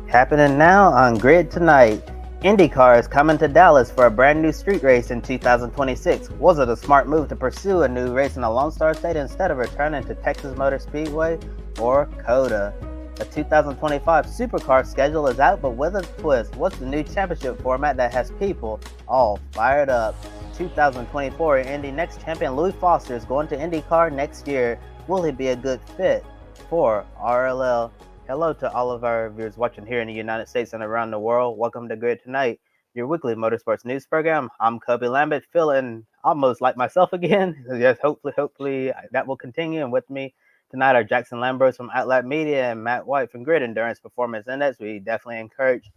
Happening now on Grid Tonight. IndyCar is coming to Dallas for a brand new street race in 2026. Was it a smart move to pursue a new race in a Lone Star State instead of returning to Texas Motor Speedway or COTA? The 2025 Supercar schedule is out, but with a twist. What's the new championship format that has people all fired up? 2024 Indy NXT champion Louis Foster is going to IndyCar next year. Will he be a good fit for RLL? Hello to all of our viewers watching here in the United States and around the world. Welcome to Grid Tonight, your weekly motorsports news program. I'm Kobe Lambert, feeling almost like myself again. Yes, hopefully that will continue. And with me tonight are Jackson Lambros from Outlet Media and Matt White from Grid Endurance Performance Index. We definitely encourage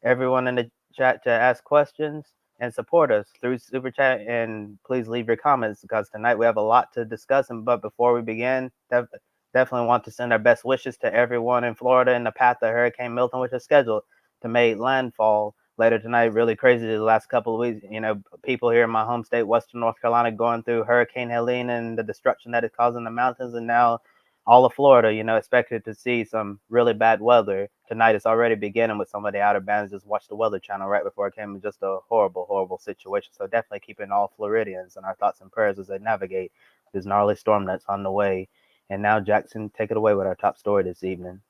everyone in the chat to ask questions and support us through Super Chat. And please leave your comments because tonight we have a lot to discuss. But before we begin, definitely want to send our best wishes to everyone in Florida in the path of Hurricane Milton, which is scheduled to make landfall later tonight. Really crazy the last couple of weeks. You know, people here in my home state, Western North Carolina, going through Hurricane Helene and the destruction that it's causing the mountains. And now all of Florida, expected to see some really bad weather. Tonight it's already beginning with some of the outer bands. Just watched the Weather Channel right before it came. Just a horrible situation. So definitely keeping all Floridians in our thoughts and prayers as they navigate this gnarly storm that's on the way. And now, Jackson, take it away with our top story this evening.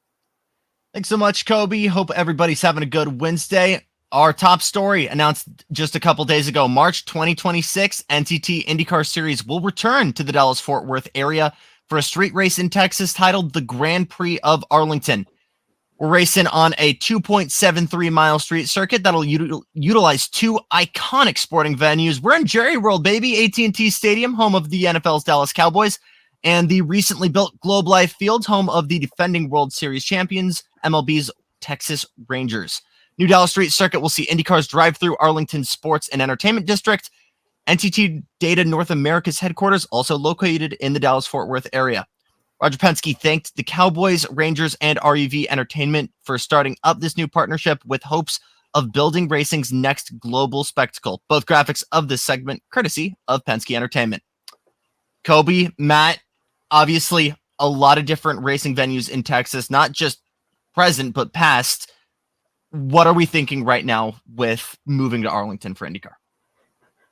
Thanks so much, Kobe. Hope everybody's having a good Wednesday. Our top story announced just a couple days ago, March 2026, NTT IndyCar Series will return to the Dallas-Fort Worth area for a street race in Texas titled the Grand Prix of Arlington. We're racing on a 2.73-mile street circuit that'll utilize two iconic sporting venues. We're in Jerry World, baby, AT&T Stadium, home of the NFL's Dallas Cowboys, and the recently built Globe Life Field, home of the defending World Series champions, MLB's Texas Rangers. New Dallas Street Circuit will see IndyCar's drive through Arlington Sports and Entertainment District. NTT Data North America's headquarters, also located in the Dallas-Fort Worth area. Roger Penske thanked the Cowboys, Rangers, and REV Entertainment for starting up this new partnership with hopes of building racing's next global spectacle. Both graphics of this segment courtesy of Penske Entertainment. Kobe, Matt, obviously a lot of different racing venues in Texas, not just present, but past. What are we thinking right now with moving to Arlington for IndyCar?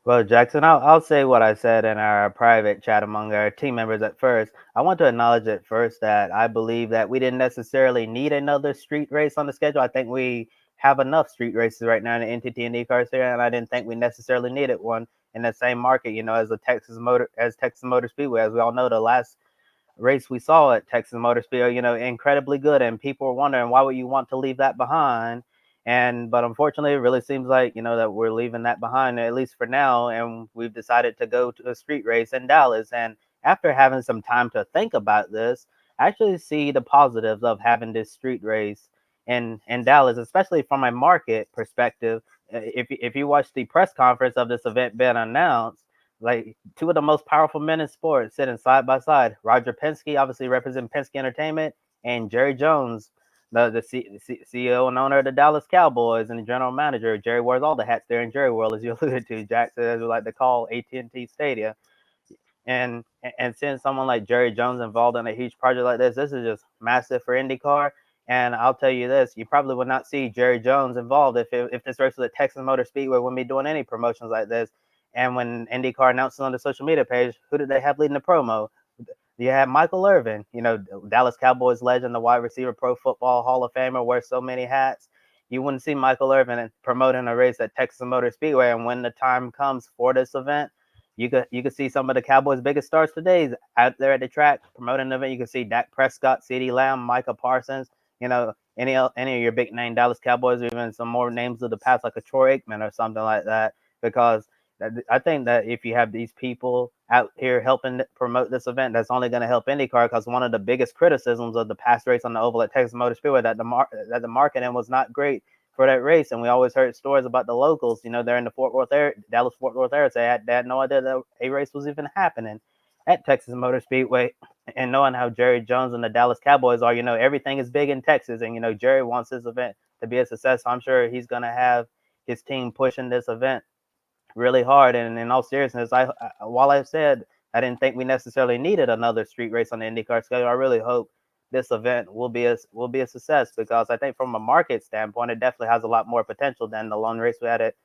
Well, Jackson, I'll say what I said in our private chat among our team members at first. I want to acknowledge at first that I believe that we didn't necessarily need another street race on the schedule. I think we have enough street races right now in the NTT IndyCar Series, and I didn't think we necessarily needed one in the same market, as Texas Motor Speedway. As we all know, the last race we saw at Texas Motor Speedway, incredibly good, and people were wondering why would you want to leave that behind. But unfortunately, it really seems like, that we're leaving that behind, at least for now. And we've decided to go to a street race in Dallas. And after having some time to think about this, I actually see the positives of having this street race in Dallas, especially from a market perspective. If you watch the press conference of this event being announced, like two of the most powerful men in sports sitting side by side, Roger Penske, obviously representing Penske Entertainment, and Jerry Jones, the CEO and owner of the Dallas Cowboys and the general manager. Jerry wears all the hats there in Jerry World, as you alluded to, Jackson, as we like to call AT&T Stadium. And seeing someone like Jerry Jones involved in a huge project like this is just massive for IndyCar. And I'll tell you this, you probably would not see Jerry Jones involved if this race was at Texas Motor Speedway, wouldn't be doing any promotions like this. And when IndyCar announced it on the social media page, who did they have leading the promo? You had Michael Irvin, Dallas Cowboys legend, the wide receiver, Pro Football Hall of Famer, wears so many hats. You wouldn't see Michael Irvin promoting a race at Texas Motor Speedway. And when the time comes for this event, you could see some of the Cowboys' biggest stars today out there at the track promoting the event. You can see Dak Prescott, CeeDee Lamb, Micah Parsons, any of your big name Dallas Cowboys, or even some more names of the past like a Troy Aikman or something like that, because I think that if you have these people out here helping promote this event, that's only going to help IndyCar, because one of the biggest criticisms of the past race on the oval at Texas Motor Speedway that the marketing was not great for that race. And we always heard stories about the locals, they're in the Fort Worth area, Dallas-Fort Worth area, they had no idea that a race was even happening at Texas Motor Speedway. And knowing how Jerry Jones and the Dallas Cowboys are, everything is big in Texas, and Jerry wants this event to be a success. So I'm sure he's going to have his team pushing this event really hard. And in all seriousness, while I said I didn't think we necessarily needed another street race on the IndyCar schedule, I really hope this event will be a success, because I think from a market standpoint, it definitely has a lot more potential than the lone race we had at,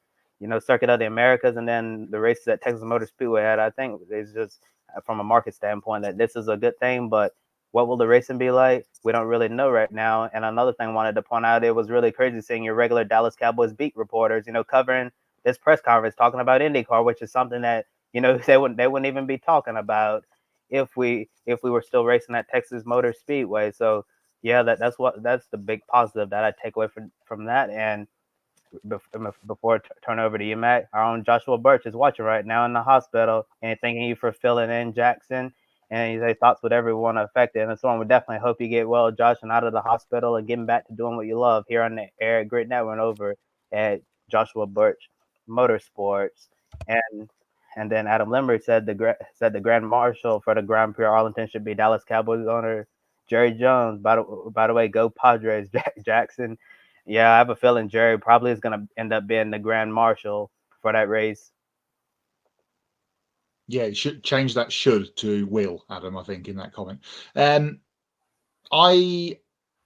Circuit of the Americas, and then the races that Texas Motor Speedway had. I think it's just from a market standpoint that this is a good thing, but what will the racing be like? We don't really know right now. And another thing I wanted to point out, it was really crazy seeing your regular Dallas Cowboys beat reporters, covering this press conference, talking about IndyCar, which is something that, they wouldn't even be talking about if we were still racing at Texas Motor Speedway. So yeah, that's the big positive that I take away from that. And before I turn over to you, Matt, our own Joshua Birch is watching right now in the hospital, and thanking you for filling in, Jackson. And he said thoughts with everyone affected. And so on, we definitely hope you get well, Josh, and out of the hospital and getting back to doing what you love here on the Air Grid Network over at Joshua Birch Motorsports. And then Adam Limerick said the Grand Marshal for the Grand Prix of Arlington should be Dallas Cowboys owner Jerry Jones. By the way, go Padres, Jackson. Yeah, I have a feeling Jerry probably is going to end up being the Grand Marshal for that race. Yeah, it should change that "should" to "will," Adam, I think, in that comment. I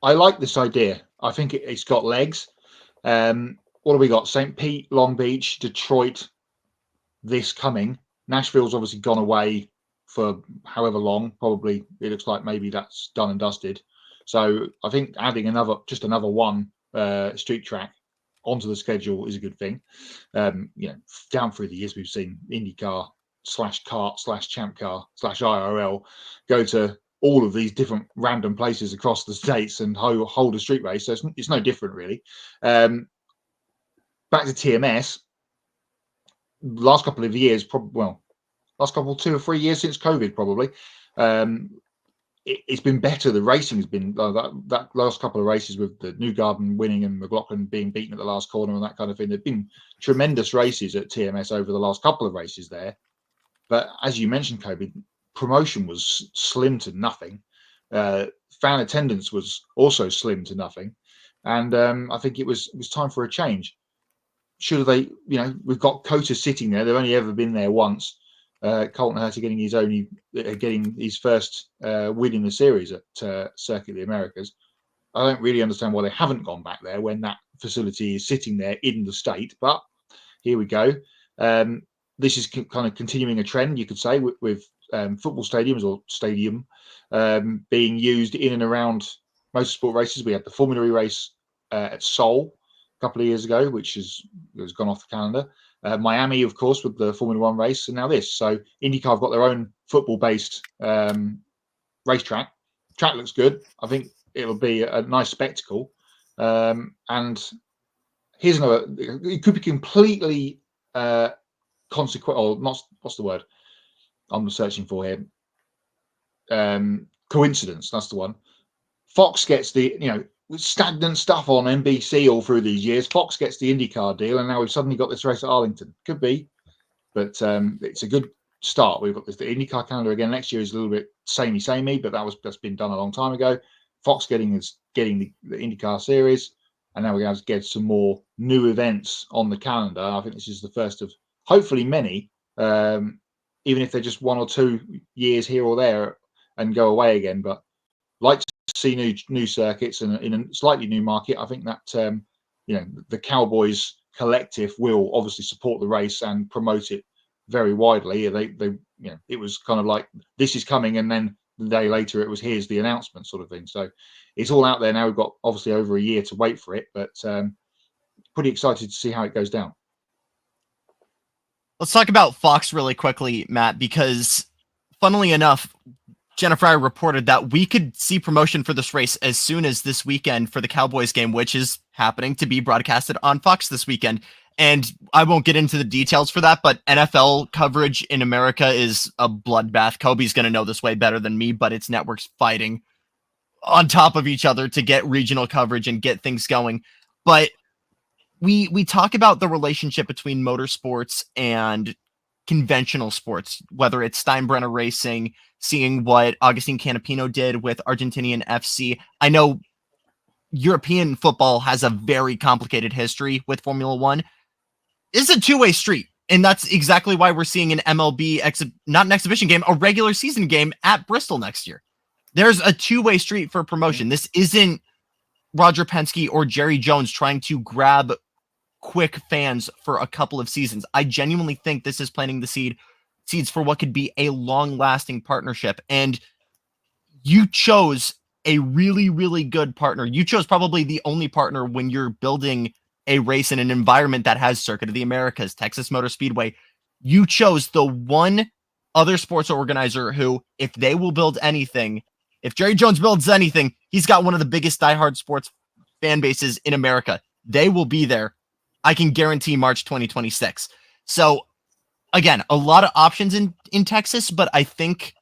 like this idea. I think it's got legs. What have we got? St. Pete, Long Beach, Detroit, this coming. Nashville's obviously gone away for however long. Probably it looks like maybe that's done and dusted. So I think adding another one street track onto the schedule is a good thing. Down through the years we've seen IndyCar /kart /champ car /IRL go to all of these different random places across the states and hold a street race. So it's no different really. Back to TMS. Last couple of years, last couple 2 or 3 years since COVID, probably. It's been better. The racing has been that last couple of races with the Newgarden winning and McLaughlin being beaten at the last corner and that kind of thing. There've been tremendous races at TMS over the last couple of races there. But as you mentioned, Kobe, promotion was slim to nothing. Fan attendance was also slim to nothing. And I think it was time for a change. Should they, we've got Cota sitting there. They've only ever been there once. Colton Herta getting his first win in the series at Circuit of the Americas. I don't really understand why they haven't gone back there when that facility is sitting there in the state. But here we go. This is kind of continuing a trend, you could say, with football stadiums or stadium being used in and around motorsport races. We had the Formula E race at Seoul a couple of years ago, which has gone off the calendar. Miami, of course, with the Formula One race, and now this. So IndyCar have got their own football-based racetrack. Track looks good. I think it'll be a nice spectacle. And here's another. It could be completely consequent, or not. What's the word I'm searching for here? Coincidence. That's the one. Fox gets the stagnant stuff on NBC all through these years. Fox gets the IndyCar deal, and now we've suddenly got this race at Arlington. Could be, but it's a good start. We've got the IndyCar calendar again. Next year is a little bit samey, but that's been done a long time ago. Fox getting the IndyCar Series, and now we're going to get some more new events on the calendar. I think this is the first of hopefully many, even if they're just 1 or 2 years here or there and go away again. But like to see new circuits and in a slightly new market. I think that the Cowboys collective will obviously support the race and promote it very widely. It was kind of like this is coming, and then the day later it was here's the announcement sort of thing. So it's all out there now. We've got obviously over a year to wait for it, but pretty excited to see how it goes down. Let's talk about Fox really quickly, Matt, because funnily enough, Jennifer and I reported that we could see promotion for this race as soon as this weekend for the Cowboys game, which is happening to be broadcasted on Fox this weekend. And I won't get into the details for that, but NFL coverage in America is a bloodbath. Kobe's going to know this way better than me, but it's networks fighting on top of each other to get regional coverage and get things going. But we talk about the relationship between motorsports and conventional sports, whether it's Steinbrenner Racing, seeing what Agustin Canapino did with Argentinian FC. I know European football has a very complicated history with Formula One. It's a two-way street, and that's exactly why we're seeing an MLB, not an exhibition game, a regular season game at Bristol next year. there's a two-way street for promotion. This isn't Roger Penske or Jerry Jones trying to grab quick fans for a couple of seasons. I genuinely think this is planting the seeds for what could be a long-lasting partnership. And you chose a really, really good partner. You chose probably the only partner when you're building a race in an environment that has Circuit of the Americas, Texas Motor Speedway. You chose the one other sports organizer who, if they will build anything, if Jerry Jones builds anything, he's got one of the biggest diehard sports fan bases in America. They will be there. I can guarantee March 2026. So again, a lot of options in Texas, but I think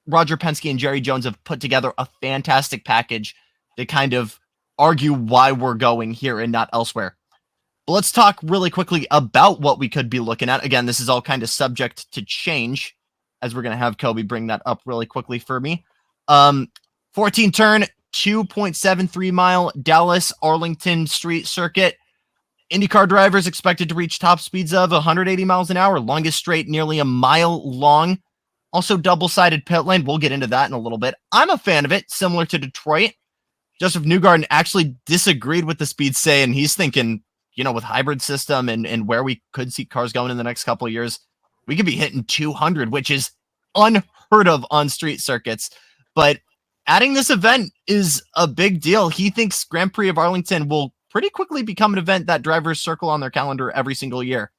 Roger Penske and Jerry Jones have put together a fantastic package to kind of argue why we're going here and not elsewhere. But let's talk really quickly about what we could be looking at. Again, this is all kind of subject to change, as we're going to have Kobe bring that up really quickly for me. 14 turn, 2.73 mile Dallas Arlington street circuit. IndyCar drivers expected to reach top speeds of 180 miles an hour, longest straight nearly a mile long. Also double-sided pit lane. We'll get into that in a little bit. I'm a fan of it, similar to Detroit. Joseph Newgarden actually disagreed with the speed say, and he's thinking, with hybrid system and where we could see cars going in the next couple of years, we could be hitting 200, which is unheard of on street circuits. But adding this event is a big deal. He thinks Grand Prix of Arlington will pretty quickly become an event that drivers circle on their calendar every single year.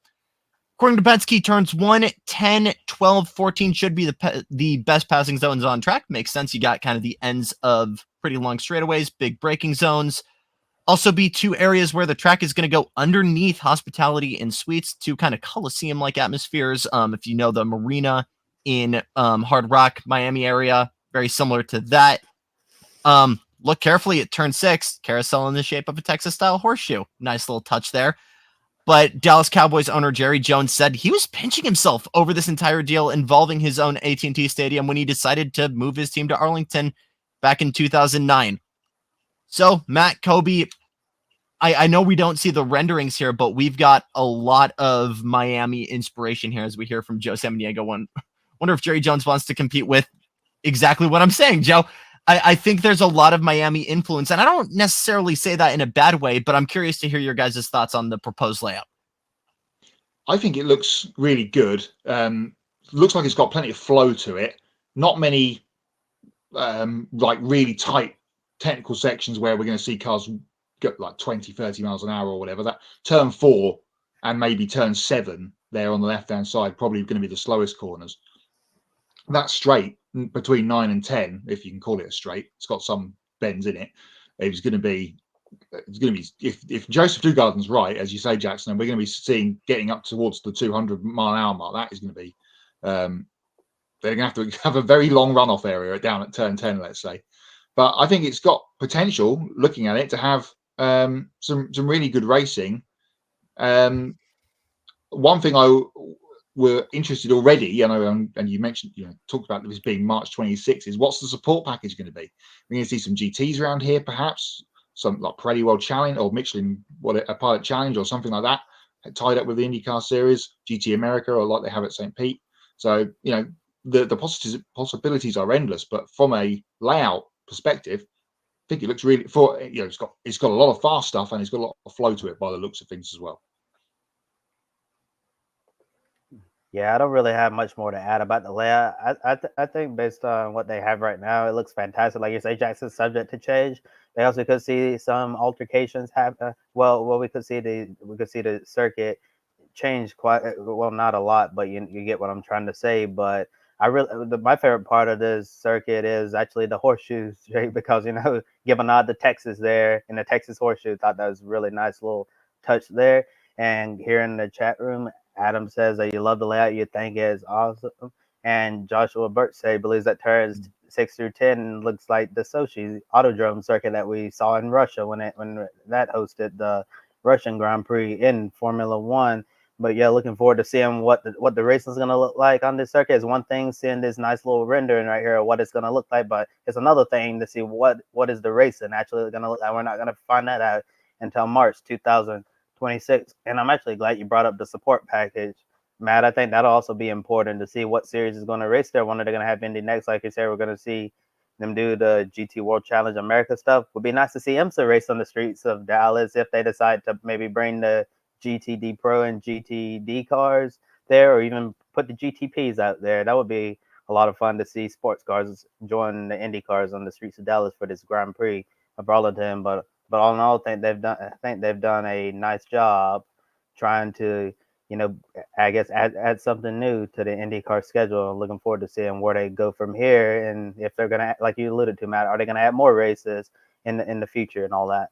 According to Penske, turns 1, 10, 12, 14 should be the best passing zones on track. Makes sense. You got kind of the ends of pretty long straightaways, big braking zones. Also be two areas where the track is going to go underneath hospitality and suites, two kind of Coliseum-like atmospheres. If you know the marina in Hard Rock, Miami area, very similar to that. Look carefully at turn 6, carousel in the shape of a Texas-style horseshoe. Nice little touch there. But Dallas Cowboys owner Jerry Jones said he was pinching himself over this entire deal involving his own AT&T Stadium when he decided to move his team to Arlington back in 2009. So, Matt, Kobe, I know we don't see the renderings here, but we've got a lot of Miami inspiration here as we hear from Joe Samaniego. Wonder if Jerry Jones wants to compete with exactly what I'm saying, Joe. I think there's a lot of Miami influence, and I don't necessarily say that in a bad way, but I'm curious to hear your guys' thoughts on the proposed layout. I think it looks really good. Looks like it's got plenty of flow to it. Not many like really tight technical sections where we're going to see cars go like 20, 30 miles an hour or whatever. That turn 4 and maybe turn 7 there on the left-hand side, probably going to be the slowest corners. That straight between 9 and 10, if you can call it a straight, it's got some bends in it. It's going to be if Joseph Newgarden's right, as you say, Jackson, and we're going to be seeing getting up towards the 200 mile an hour mark. That is going to be they're going to have a very long runoff area down at turn 10, let's say. But I think it's got potential, looking at it, to have some really good racing. One thing we're interested already, and you mentioned, talked about this being March 26, is what's the support package going to be? We're going to see some GTs around here, perhaps some like Pirelli World Challenge or Michelin, a Pilot Challenge or something like that, tied up with the IndyCar Series, GT America, or like they have at St. Pete. So the possibilities are endless. But from a layout perspective, I think it looks really it's got a lot of fast stuff and it's got a lot of flow to it by the looks of things as well. Yeah, I don't really have much more to add about the layout. I think based on what they have right now, it looks fantastic. Like you say, Jackson, subject to change. They also could see some altercations happen. We could see the circuit change quite well, not a lot, but you get what I'm trying to say. But my favorite part of this circuit is actually the horseshoe shape because give a nod to Texas there in the Texas horseshoe. Thought that was a really nice little touch there. And here in the chat room, Adam says that you love the layout, you think it's awesome. And Joshua Burt believes that turns 6 through 10 looks like the Sochi Autodrome circuit that we saw in Russia when that hosted the Russian Grand Prix in Formula One. But yeah, looking forward to seeing what the racing is going to look like on this circuit. Is one thing seeing this nice little rendering right here of what it's going to look like, but it's another thing to see what is the racing actually going to look like. We're not going to find that out until March 2026. And I'm actually glad you brought up the support package, Matt. I think that'll also be important to see what series is going to race there. When are they going to have Indy next? Like you said, we're going to see them do the GT World Challenge America stuff. Would be nice to see IMSA race on the streets of Dallas if they decide to maybe bring the GTD Pro and GTD cars there, or even put the GTPs out there. That would be a lot of fun to see sports cars join the Indy cars on the streets of Dallas for this Grand Prix of Arlington. But all in all, I think they've done a nice job trying to, I guess add something new to the IndyCar schedule. Looking forward to seeing where they go from here, and if they're gonna, like you alluded to, Matt, are they gonna add more races in the future and all that?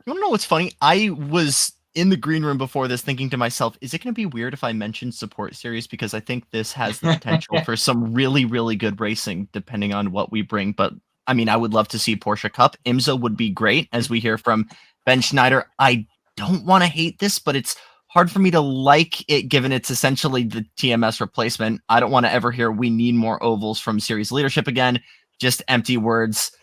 You want to know what's funny? I was in the green room before this thinking to myself, is it going to be weird if I mentioned support series? Because I think this has the potential for some really, really good racing, depending on what we bring. But I mean, I would love to see Porsche Cup. IMSA would be great, as we hear from Ben Schneider. I don't want to hate this, but it's hard for me to like it, given it's essentially the TMS replacement. I don't want to ever hear we need more ovals from series leadership again. Just empty words.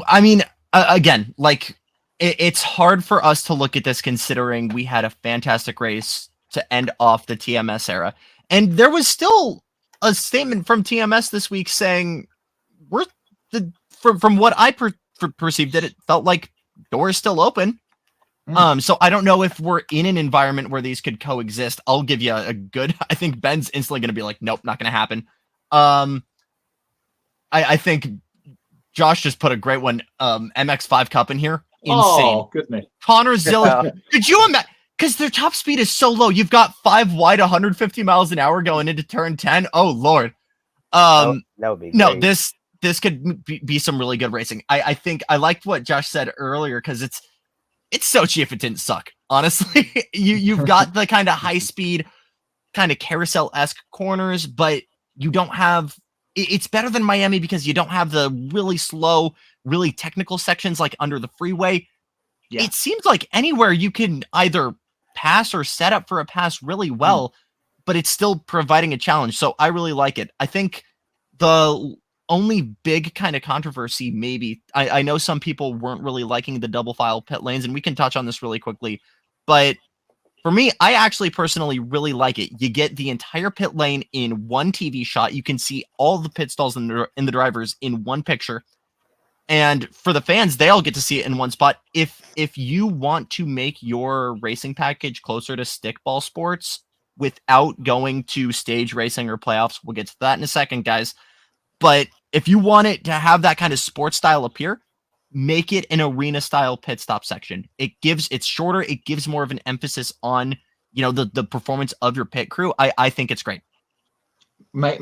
I mean, again, like, it's hard for us to look at this considering we had a fantastic race to end off the TMS era. And there was still a statement from TMS this week saying from what I perceived it felt like doors still open. So I don't know if we're in an environment where these could coexist. I'll give you a good, I think Ben's instantly going to be like, nope, not going to happen. I think Josh just put a great one, MX5 Cup in here. Insane. Oh, goodness. Connor Zillich. Could you imagine? Because their top speed is so low. You've got 5 wide, 150 miles an hour going into turn 10. Oh, Lord. That would be great. No, this could be some really good racing. I think I liked what Josh said earlier, because it's Sochi if it didn't suck. Honestly, you've got the kind of high speed, kind of carousel-esque corners, but you don't have. It's better than Miami because you don't have the really slow, really technical sections like under the freeway. Yeah. It seems like anywhere you can either pass or set up for a pass really well, but it's still providing a challenge. So I really like it. I think the only big kind of controversy, maybe, I know some people weren't really liking the double file pit lanes, and we can touch on this really quickly, but for me, I actually personally really like it. You get the entire pit lane in one TV shot. You can see all the pit stalls in the drivers in one picture. And for the fans, they all get to see it in one spot. If you want to make your racing package closer to stickball sports without going to stage racing or playoffs, we'll get to that in a second, guys. But if you want it to have that kind of sports style appear, make it an arena style pit stop section. It's shorter. It gives more of an emphasis on, the performance of your pit crew. I think it's great. My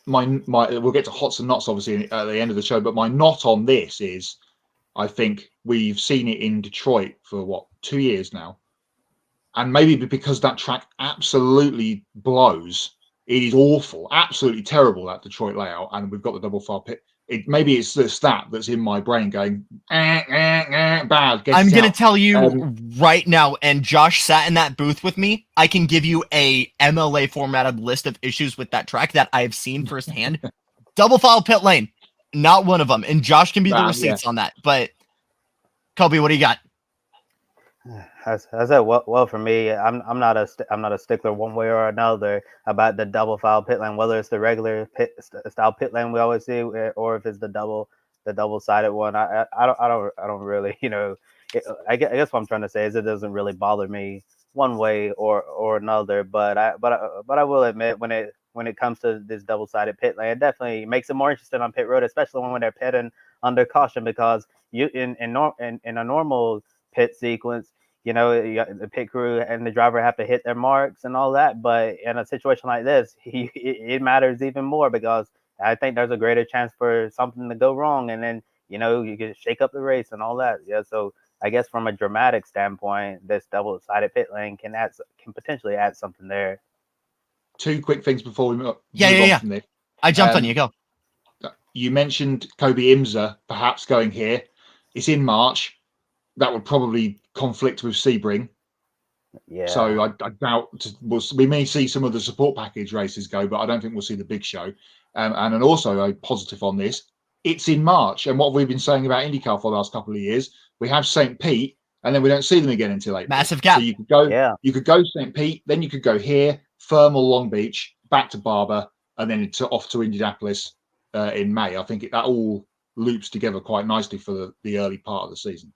we'll get to hots and knots obviously at the end of the show, but my knot on this is, I think we've seen it in Detroit for 2 years now, and maybe because that track absolutely blows, it is awful, absolutely terrible, that Detroit layout, and we've got the double file pit. Maybe it's the stat that's in my brain going, bad. I'm going to tell you right now, and Josh sat in that booth with me, I can give you a MLA formatted list of issues with that track that I've seen firsthand. Double file pit lane, not one of them. And Josh can be the receipts on that. But Kobe, what do you got? I said, well, for me, I'm not a stickler one way or another about the double file pit lane, whether it's the regular style pit lane we always see, or if it's the double sided one. I don't really, I guess what I'm trying to say is it doesn't really bother me one way or another. But I will admit, when it comes to this double sided pit lane, it definitely makes it more interesting on pit road, especially when they're pitting under caution, because you in a normal pit sequence, the pit crew and the driver have to hit their marks and all that. But in a situation like this, it matters even more, because I think there's a greater chance for something to go wrong, and then you can shake up the race and all that. Yeah, so I guess from a dramatic standpoint, this double-sided pit lane can potentially add something there. 2 quick things before we move on from this. I jumped on you. Go. You mentioned Kobe IMSA perhaps going here. It's in March. That would probably conflict with Sebring. Yeah. So I doubt we may see some of the support package races go, but I don't think we'll see the big show. And then also a positive on this, it's in March. And what we've been saying about IndyCar for the last couple of years, we have St. Pete, and then we don't see them again until April. Massive gap. So you could go St. Pete, then you could go here, Thermal, Long Beach, back to Barber, and then off to Indianapolis in May. I think that all loops together quite nicely for the early part of the season.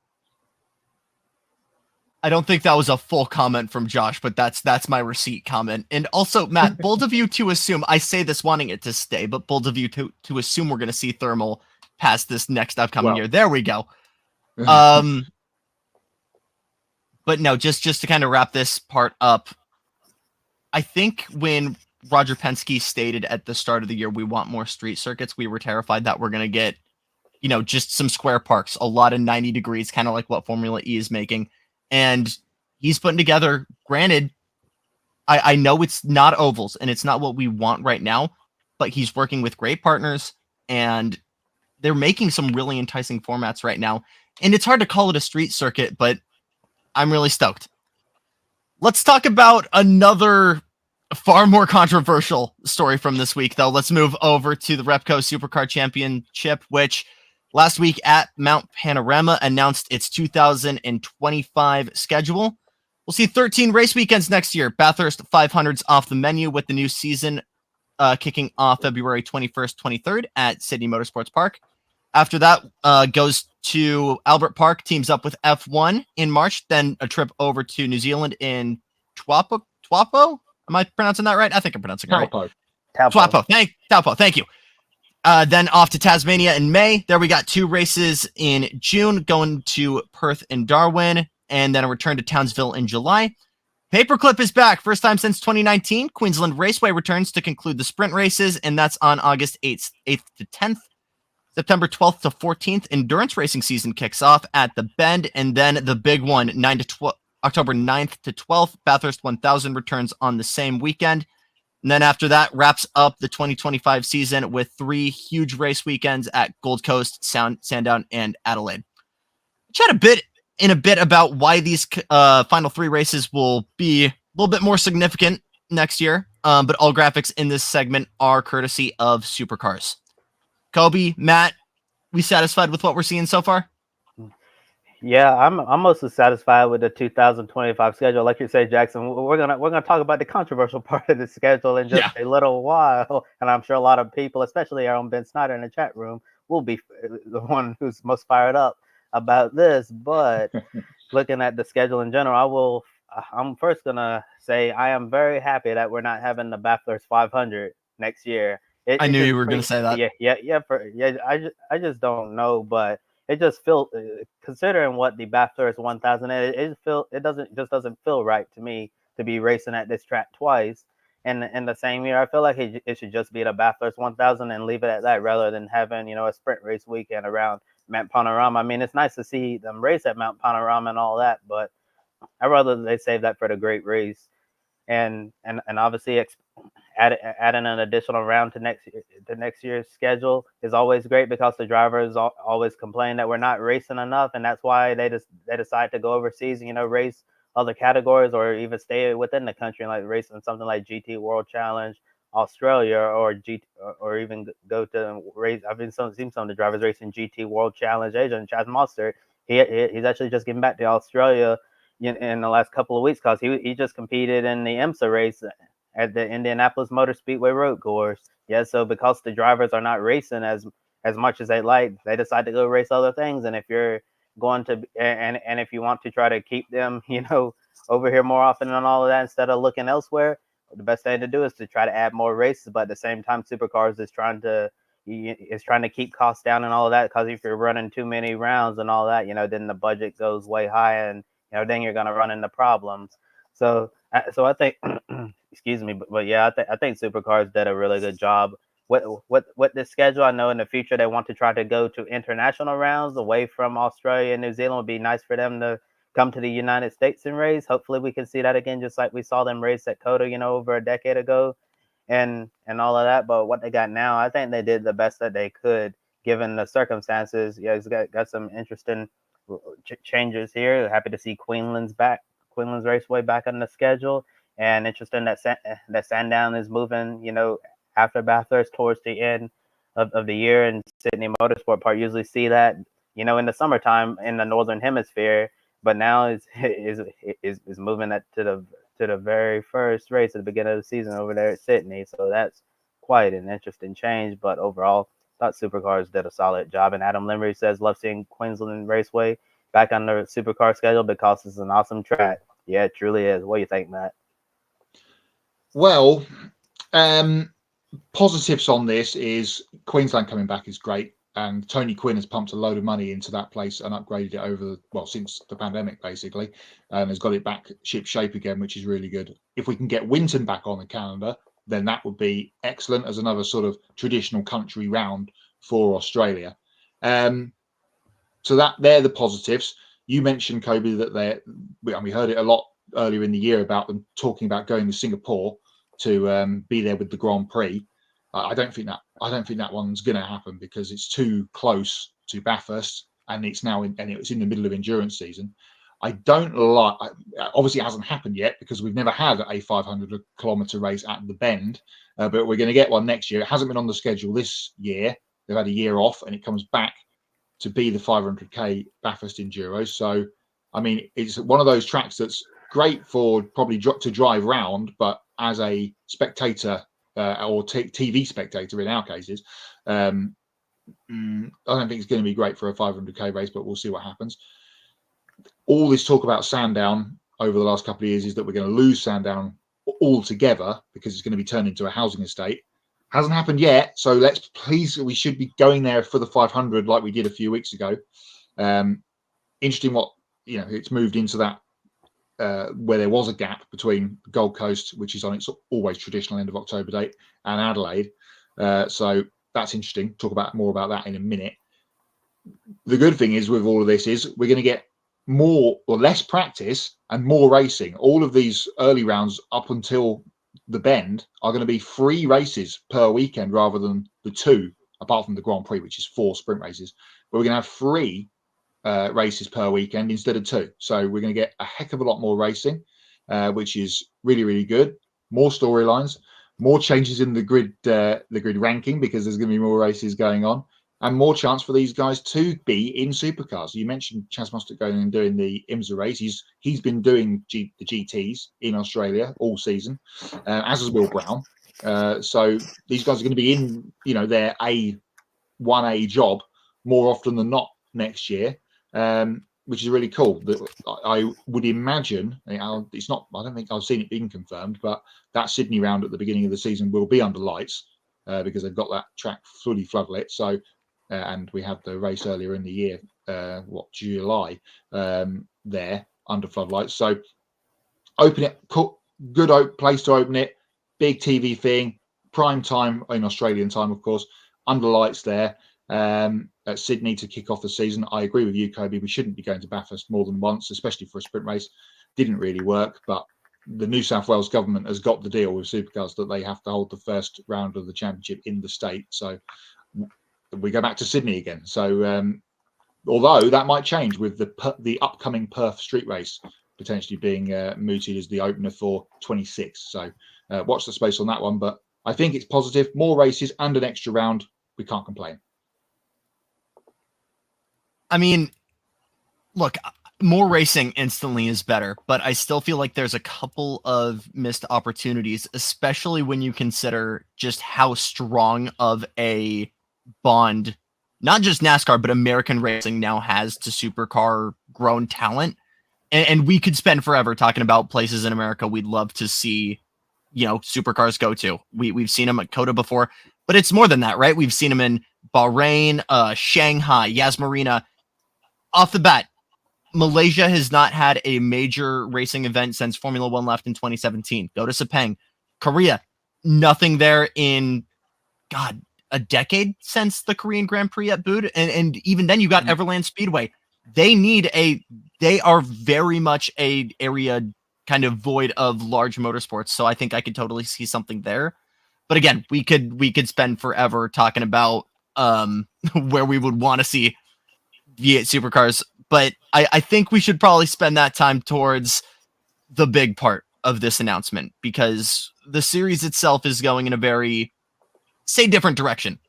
I don't think that was a full comment from Josh, but that's my receipt comment. And also, Matt, bold of you to assume, I say this wanting it to stay, but bold of you to assume we're going to see thermal past this next upcoming year. There we go. But no, just to kind of wrap this part up, I think when Roger Penske stated at the start of the year, we want more street circuits, we were terrified that we're going to get, just some square parks, a lot of 90 degrees, kind of like what Formula E is making. And he's putting together, granted, I know it's not ovals and it's not what we want right now, but he's working with great partners and they're making some really enticing formats right now. And it's hard to call it a street circuit, but I'm really stoked. Let's talk about another far more controversial story from this week, though. Let's move over to the Repco Supercar Championship, which last week at Mount Panorama announced its 2025 schedule. We'll see 13 race weekends next year. Bathurst 500s off the menu with the new season kicking off February 21st, 23rd at Sydney Motorsports Park. After that, goes to Albert Park, teams up with F1 in March, then a trip over to New Zealand in Taupo? Am I pronouncing that right? I think I'm pronouncing it right. Taupo. Thank you. Then off to Tasmania in May. There we got 2 races in June, going to Perth and Darwin, and then a return to Townsville in July. Paperclip is back. First time since 2019. Queensland Raceway returns to conclude the sprint races, and that's on August 8th to 10th. September 12th to 14th, endurance racing season kicks off at the Bend, and then the big one, October 9th to 12th. Bathurst 1000 returns on the same weekend. And then after that, wraps up the 2025 season with 3 huge race weekends at Gold Coast, Sandown, and Adelaide. Chat a bit about why these final 3 races will be a little bit more significant next year, but all graphics in this segment are courtesy of Supercars. Kobe, Matt, we satisfied with what we're seeing so far? Yeah, I'm mostly satisfied with the 2025 schedule. Like you say, Jackson, we're gonna talk about the controversial part of the schedule in just a little while, and I'm sure a lot of people, especially our own Ben Snyder in the chat room, will be the one who's most fired up about this. But looking at the schedule in general, I'm first gonna say I am very happy that we're not having the Bathurst 500 next year. I knew you were going to say that. I just don't know, but it just feels, considering what the Bathurst 1000 is, it doesn't feel right to me to be racing at this track twice in the same year. I feel like it should just be the Bathurst 1000 and leave it at that, rather than having a sprint race weekend around Mount Panorama. I mean, it's nice to see them race at Mount Panorama and all that, but I'd rather they save that for the great race. And obviously adding an additional round to next year's schedule is always great, because the drivers always complain that we're not racing enough, and that's why they decide to go overseas, race other categories, or even stay within the country and like racing something like GT World Challenge Australia, or even go to race. I've seen some of the drivers racing GT World Challenge Asia, and Chaz Mostert, he's actually just getting back to Australia in the last couple of weeks, because he just competed in the IMSA race at the Indianapolis Motor Speedway road course. Yeah, so because the drivers are not racing as much as they like, they decide to go race other things. And if you're going to and if you want to try to keep them, over here more often and all of that, instead of looking elsewhere, the best thing to do is to try to add more races. But at the same time, Supercars is trying to keep costs down and all of that, because if you're running too many rounds and all that, then the budget goes way high, and then you're going to run into problems. So I think, excuse me, but yeah, I think Supercars did a really good job with this schedule. I know in the future they want to try to go to international rounds away from Australia and New Zealand. It would be nice for them to come to the United States and race. Hopefully we can see that again, just like we saw them race at COTA, over a decade ago, and all of that. But what they got now, I think they did the best that they could given the circumstances. Yeah, it's got some interesting changes here. Happy to see Queensland's Raceway back on the schedule, and interesting that Sandown is moving, after Bathurst towards the end of the year, and Sydney Motorsport Park. Usually see that, in the summertime in the Northern Hemisphere, but now is moving that to the very first race at the beginning of the season over there at Sydney. So that's quite an interesting change, but overall, thought Supercars did a solid job. And Adam Limbery says, love seeing Queensland Raceway back on the Supercar schedule because it's an awesome track. Yeah, it truly is. What do you think, Matt? Well, positives on this is Queensland coming back is great. And Tony Quinn has pumped a load of money into that place and upgraded it since the pandemic, basically, and has got it back ship shape again, which is really good. If we can get Winton back on the calendar, then that would be excellent as another sort of traditional country round for Australia. So that they're the positives. You mentioned, Kobe, that we heard it a lot earlier in the year about them talking about going to Singapore to be there with the Grand Prix. I don't think that one's going to happen because it's too close to Bathurst, and it's in the middle of endurance season. I don't like. Obviously, it hasn't happened yet because we've never had a 500-kilometer race at the Bend, but we're going to get one next year. It hasn't been on the schedule this year. They've had a year off, and it comes back to be the 500k Bathurst Enduro. So, I mean, it's one of those tracks that's great for probably to drive round, but as a spectator. Or TV spectator in our cases, I don't think it's going to be great for a 500k race, but we'll see what happens. All this talk about Sandown over the last couple of years is that we're going to lose Sandown altogether because it's going to be turned into a housing estate. Hasn't happened yet, so we should be going there for the 500 like we did a few weeks ago. Interesting it's moved into that where there was a gap between Gold Coast, which is on its always traditional end of October date, and Adelaide. So that's interesting. Talk more about that in a minute. The good thing is with all of this is we're going to get more or less practice and more racing. All of these early rounds up until the Bend are going to be 3 races per weekend rather than the 2, apart from the Grand Prix, which is 4 sprint races. But we're going to have 3 races per weekend instead of 2. So we're going to get a heck of a lot more racing, which is really, really good. More storylines, more changes in the grid ranking because there's going to be more races going on, and more chance for these guys to be in supercars. You mentioned Chaz Mostert going and doing the IMSA race. He's been doing the GTs in Australia all season, as is Will Brown. So these guys are going to be in their 1A job more often than not next year. Which is really cool. I would imagine it's not. I don't think I've seen it being confirmed, but that Sydney round at the beginning of the season will be under lights because they've got that track fully floodlit. So, and we had the race earlier in the year, July, there under floodlights. So, open it. Good place to open it. Big TV thing. Prime time in Australian time, of course. Under lights there. At Sydney to kick off the season. I agree with you, Kobe. We shouldn't be going to Bathurst more than once, especially for a sprint race. Didn't really work, but the New South Wales government has got the deal with Supercars that they have to hold the first round of the championship in the state. So we go back to Sydney again. So although that might change with the upcoming Perth street race potentially being mooted as the opener for 26. So watch the space on that one. But I think it's positive. More races and an extra round. We can't complain. I mean, look, more racing instantly is better, but I still feel like there's a couple of missed opportunities, especially when you consider just how strong of a bond, not just NASCAR, but American racing now has to supercar grown talent. And we could spend forever talking about places in America we'd love to see, supercars go to. We've seen them at COTA before, but it's more than that, right? We've seen them in Bahrain, Shanghai, Yas Marina. Off the bat, Malaysia has not had a major racing event since Formula One left in 2017. Go to Sepang. Korea, nothing there in, a decade since the Korean Grand Prix at Bood. And even then you got Everland Speedway. They are very much a area kind of void of large motorsports. So I think I could totally see something there. But again, we could spend forever talking about where we would want to see V8 supercars, but I think we should probably spend that time towards the big part of this announcement because the series itself is going in a very, different direction.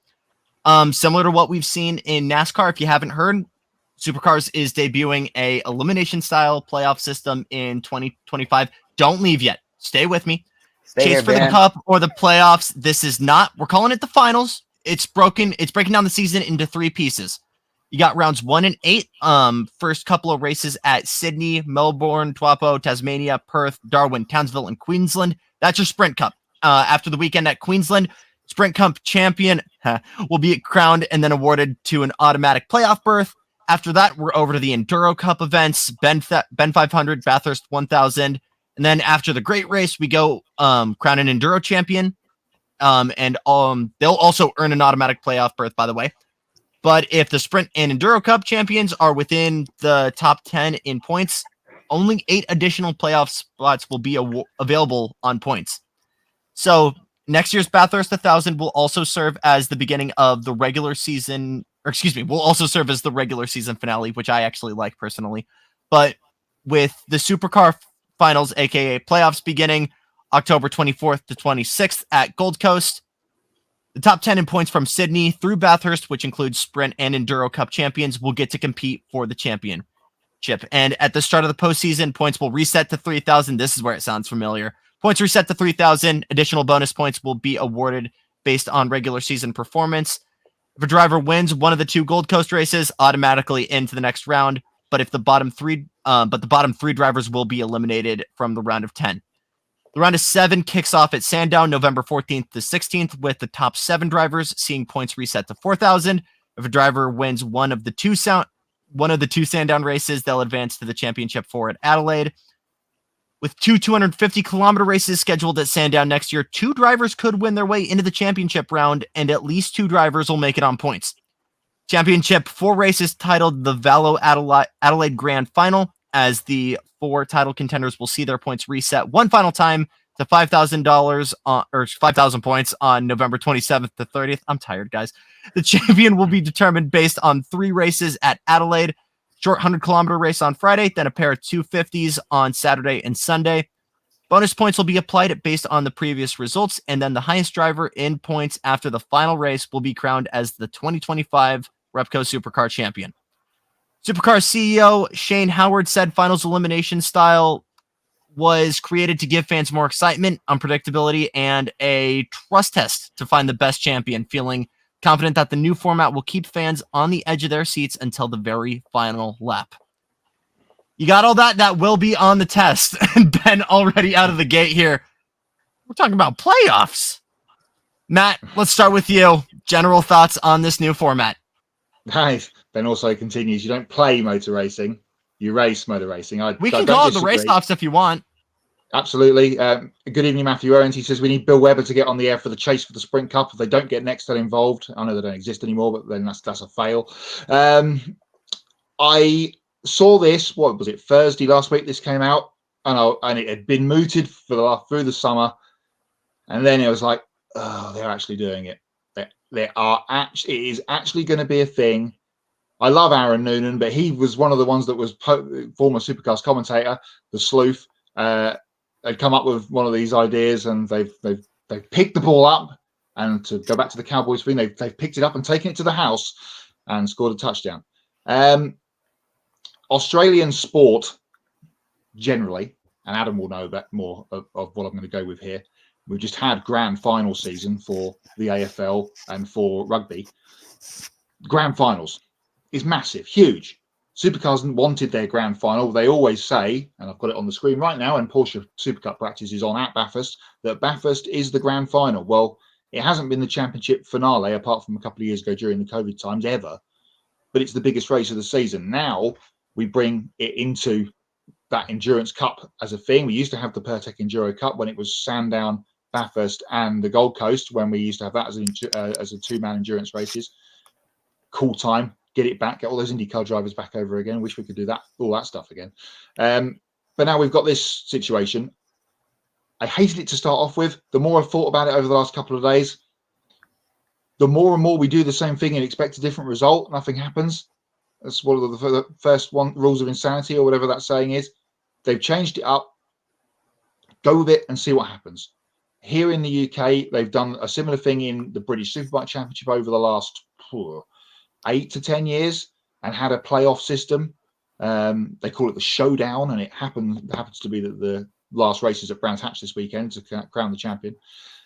Similar to what we've seen in NASCAR. If you haven't heard, Supercars is debuting a elimination-style playoff system in 2025. Don't leave yet. Stay with me. Stay chase here, for the Ben. cup or the playoffs. This is not, we're calling it the finals. It's breaking down the season into 3 pieces. You got rounds 1 and 8. First couple of races at Sydney, Melbourne, Taupo, Tasmania, Perth, Darwin, Townsville, and Queensland. That's your Sprint Cup. After the weekend at Queensland, Sprint Cup champion will be crowned and then awarded to an automatic playoff berth. After that, we're over to the Enduro Cup events, Ben 500, Bathurst 1000. And then after the great race, we go crown an Enduro champion. And they'll also earn an automatic playoff berth, by the way. But if the Sprint and Enduro Cup champions are within the top 10 in points, only 8 additional playoff spots will be available on points. So next year's Bathurst 1000 will also serve as the beginning of the regular season, will also serve as the regular season finale, which I actually like personally. But with the Supercar finals, aka playoffs, beginning October 24th to 26th at Gold Coast, the top 10 in points from Sydney through Bathurst, which includes Sprint and Enduro Cup champions, will get to compete for the championship. And at the start of the postseason, points will reset to 3,000. This is where it sounds familiar. Points reset to 3,000. Additional bonus points will be awarded based on regular season performance. If a driver wins one of the 2 Gold Coast races, automatically into the next round. But if the bottom 3 drivers will be eliminated from the round of 10. The round of 7 kicks off at Sandown November 14th to 16th, with the top 7 drivers seeing points reset to 4,000. If a driver wins one of the 2 Sandown races, they'll advance to the championship 4 at Adelaide. With 2 250-kilometer races scheduled at Sandown next year, 2 drivers could win their way into the championship round, and at least 2 drivers will make it on points. Championship 4 races titled the Valo Adelaide Grand Final, as the 4 title contenders will see their points reset one final time to $5,000 or 5,000 points on November 27th to 30th. I'm tired, guys. The champion will be determined based on 3 races at Adelaide. Short 100-kilometer race on Friday, then a pair of 250s on Saturday and Sunday. Bonus points will be applied based on the previous results, and then the highest driver in points after the final race will be crowned as the 2025 Repco Supercar Champion. Supercar CEO Shane Howard said finals elimination style was created to give fans more excitement, unpredictability, and a trust test to find the best champion, feeling confident that the new format will keep fans on the edge of their seats until the very final lap. You got all that? That will be on the test. And Ben already out of the gate here. We're talking about playoffs. Matt, let's start with you. General thoughts on this new format. Nice. Ben also continues, you don't play motor racing, you race motor racing. We can call it the race-offs if you want. Absolutely. Good evening, Matthew Owens. He says we need Bill Webber to get on the air for the chase for the Sprint Cup. If they don't get Nextel involved, I know they don't exist anymore, but then that's a fail. I saw this, what was it, Thursday last week this came out, and it had been mooted through the summer, and then it was like, oh, they're actually doing it. It is actually going to be a thing. I love Aaron Noonan, but he was one of the ones that was former Supercars commentator, the sleuth. They'd come up with one of these ideas, and they've picked the ball up. And to go back to the Cowboys thing, they've picked it up and taken it to the house and scored a touchdown. Australian sport generally, and Adam will know that more of what I'm going to go with here. We've just had grand final season for the AFL and for rugby. Grand finals is massive, huge. Supercars wanted their grand final. They always say, and I've got it on the screen right now, and Porsche Supercup practice is on at Bathurst, that Bathurst is the grand final. Well, it hasn't been the championship finale, apart from a couple of years ago during the COVID times, ever. But it's the biggest race of the season. Now we bring it into that Endurance Cup as a thing. We used to have the Pertec Enduro Cup when it was Sandown, Bathurst, and the Gold Coast, when we used to have that as a 2-man endurance races. Cool time. Get it back, get all those IndyCar drivers back over again. Wish we could do that, all that stuff again. But now we've got this situation. I hated it to start off with. The more I've thought about it over the last couple of days, the more and more we do the same thing and expect a different result. Nothing happens. That's one of the first rules of insanity, or whatever that saying is. They've changed it up. Go with it and see what happens. Here in the UK, they've done a similar thing in the British Superbike Championship over the last 8 to 10 years, and had a playoff system. They call it the showdown, and it happens to be that the last races at Brands Hatch this weekend to crown the champion.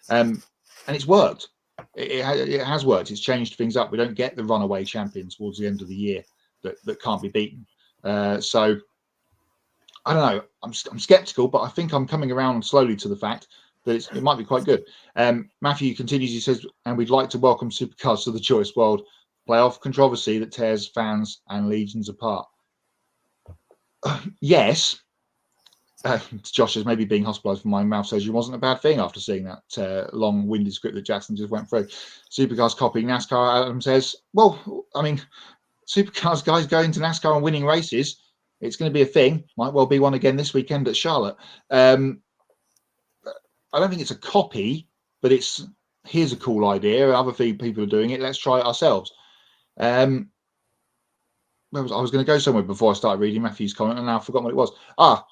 And it's worked. It has worked. It's changed things up. We don't get the runaway champion towards the end of the year that can't be beaten. So I don't know. I'm skeptical, but I think I'm coming around slowly to the fact that it might be quite good. Matthew continues. He says, and we'd like to welcome Supercars to the Choice World. Playoff controversy that tears fans and legions apart. Yes. Josh is maybe being hospitalized for my mouth surgery wasn't a bad thing after seeing that long-winded script that Jackson just went through. Supercars copying NASCAR. Adam says, well, I mean, Supercars guys going to NASCAR and winning races. It's going to be a thing. Might well be one again this weekend at Charlotte. I don't think it's a copy, but here's a cool idea. Other people are doing it. Let's try it ourselves. I was going to go somewhere before I started reading Matthew's comment, and now I've forgotten what it was.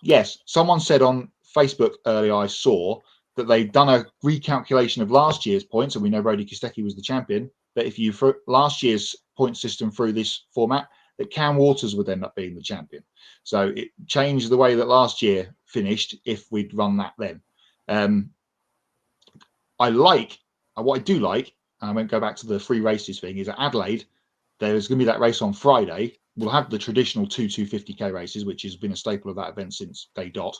Yes. Someone said on Facebook earlier, I saw that they'd done a recalculation of last year's points, and we know Brody Kostecki was the champion. But if you last year's point system through this format, that Cam Waters would end up being the champion. So it changed the way that last year finished if we'd run that then. What I do like, and I won't go back to the free races thing, is at Adelaide, there's going to be that race on Friday. We'll have the traditional 250k races, which has been a staple of that event since day dot.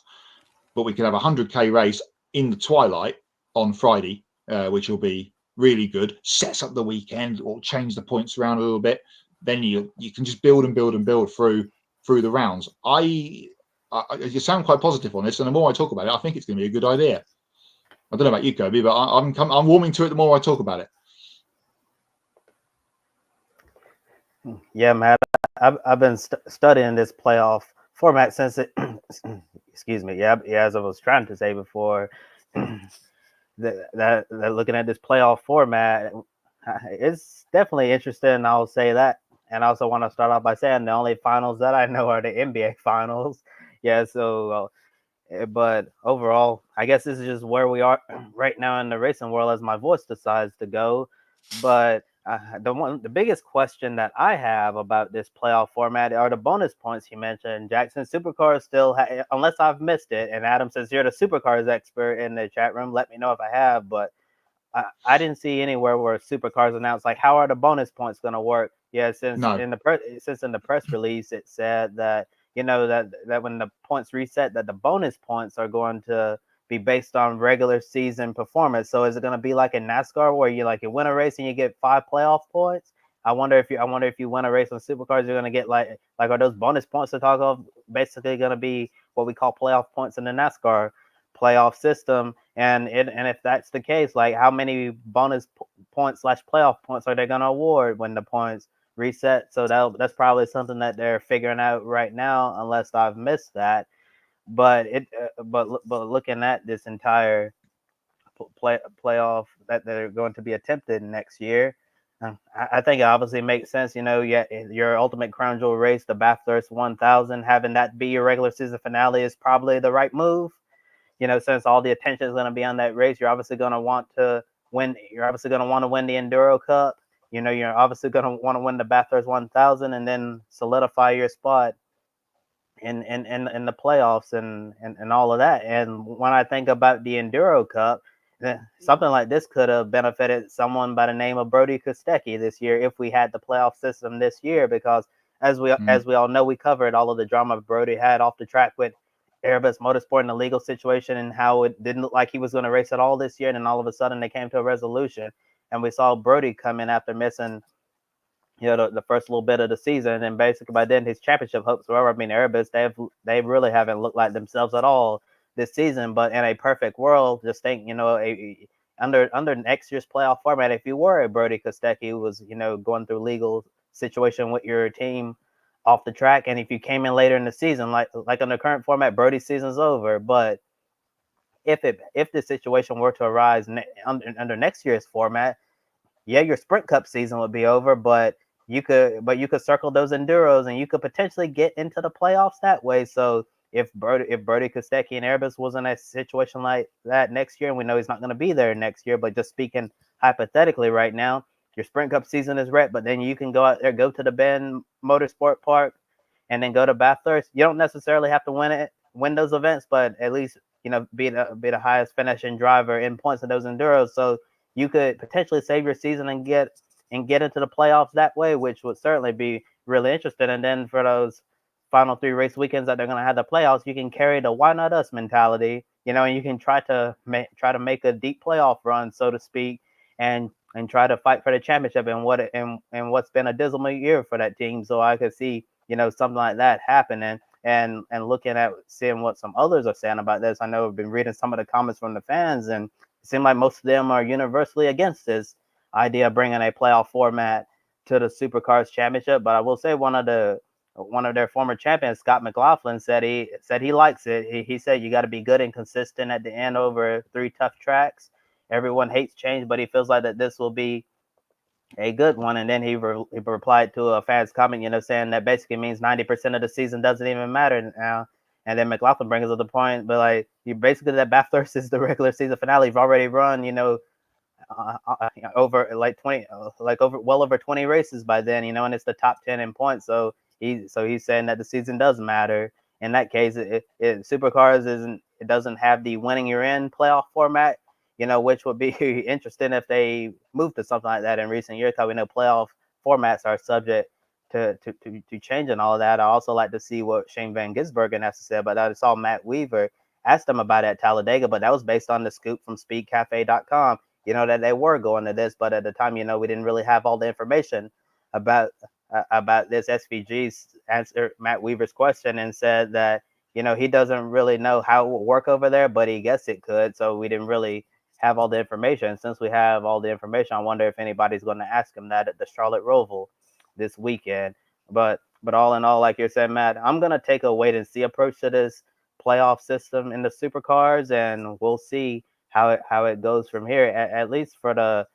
But we can have a 100k race in the twilight on Friday, which will be really good. Sets up the weekend or change the points around a little bit. Then you can just build and build and build through the rounds. You sound quite positive on this, and the more I talk about it, I think it's going to be a good idea. I don't know about you, Kobe, but I'm warming to it the more I talk about it. Yeah, Matt, I've been studying this playoff format since it. Excuse me. Yeah, as I was trying to say before, that looking at this playoff format, it's definitely interesting. I'll say that, and I also want to start off by saying the only finals that I know are the NBA finals. Yeah, so. But overall, I guess this is just where we are right now in the racing world as my voice decides to go. But the biggest question that I have about this playoff format are the bonus points you mentioned. Jackson, Supercars still, unless I've missed it, and Adam says you're the Supercars expert in the chat room. Let me know if I have, but I didn't see anywhere where Supercars announced like how are the bonus points going to work. Yeah, since in the press release it said that. That when the points reset, that the bonus points are going to be based on regular season performance. So is it going to be like in NASCAR where you win a race and you get 5 playoff points? I wonder if you win a race on Supercars, you're going to get like are those bonus points to talk of basically going to be what we call playoff points in the NASCAR playoff system? And if that's the case, like how many bonus points / playoff points are they going to award when the points reset? So that's probably something that they're figuring out right now, unless I've missed that. But looking at this entire playoff that they're going to be attempted next year, I think it obviously makes sense. Your ultimate crown jewel race, the Bathurst 1000, having that be your regular season finale is probably the right move. Since all the attention is going to be on that race, you're obviously going to want to win. You're obviously going to want to win the Enduro Cup. You're obviously going to want to win the Bathurst 1000 and then solidify your spot in the playoffs and all of that. And when I think about the Enduro Cup, something like this could have benefited someone by the name of Brody Kostecki this year if we had the playoff system this year, because as we all know, we covered all of the drama Brody had off the track with Airbus Motorsport and the legal situation and how it didn't look like he was going to race at all this year. And then all of a sudden they came to a resolution. And we saw Brody come in after missing, the first little bit of the season, and basically by then his championship hopes were over. I mean, Airbus, they really haven't looked like themselves at all this season. But in a perfect world, just think, under next year's playoff format, if you were a Brody Kostecki who was, going through legal situation with your team off the track, and if you came in later in the season, like under current format, Brody's season's over. But if the situation were to arise under next year's format, yeah, your Sprint Cup season would be over, but you could circle those Enduros and you could potentially get into the playoffs that way. So if Brody Kostecki and Airbus was in a situation like that next year, and we know he's not going to be there next year, but just speaking hypothetically right now, your Sprint Cup season is wrecked, but then you can go out there, go to the Bend Motorsport Park, and then go to Bathurst. You don't necessarily have to win those events, but at least be the highest finishing driver in points in those enduros. So you could potentially save your season and get into the playoffs that way, which would certainly be really interesting. And then for those final 3 race weekends that they're going to have the playoffs, you can carry the why not us mentality, and you can try to make a deep playoff run, so to speak, and try to fight for the championship and what's been a dismal year for that team. So I could see, something like that happening. And looking at seeing what some others are saying about this, I know I've been reading some of the comments from the fans, and it seems like most of them are universally against this idea of bringing a playoff format to the Supercars Championship. But I will say one of their former champions, Scott McLaughlin, said he likes it. He said you got to be good and consistent at the end over 3 tough tracks. Everyone hates change, but he feels like that this will be a good one. And then he replied to a fan's comment, saying that basically means 90% of the season doesn't even matter now. And then McLaughlin brings up the point, but like you basically that Bathurst is the regular season finale. You've already run, over like 20, well over 20 races by then, and it's the top 10 in points. So he's saying that the season does matter. In that case, Supercars doesn't have the winning you're in playoff format, which would be interesting if they move to something like that in recent years, because we know playoff formats are subject to change and all of that. I also like to see what Shane Van Gisbergen has to say about that. I saw Matt Weaver asked him about it at Talladega, but that was based on the scoop from speedcafe.com, that they were going to this. But at the time, we didn't really have all the information about this. SVG answered Matt Weaver's question and said that, he doesn't really know how it will work over there, but he guessed it could. So we didn't really have all the information. Since we have all the information, I wonder if anybody's going to ask him that at the Charlotte Roval this weekend. But all in all, like you said, Matt, I'm going to take a wait and see approach to this playoff system in the Supercars, and we'll see how it goes from here. At least for the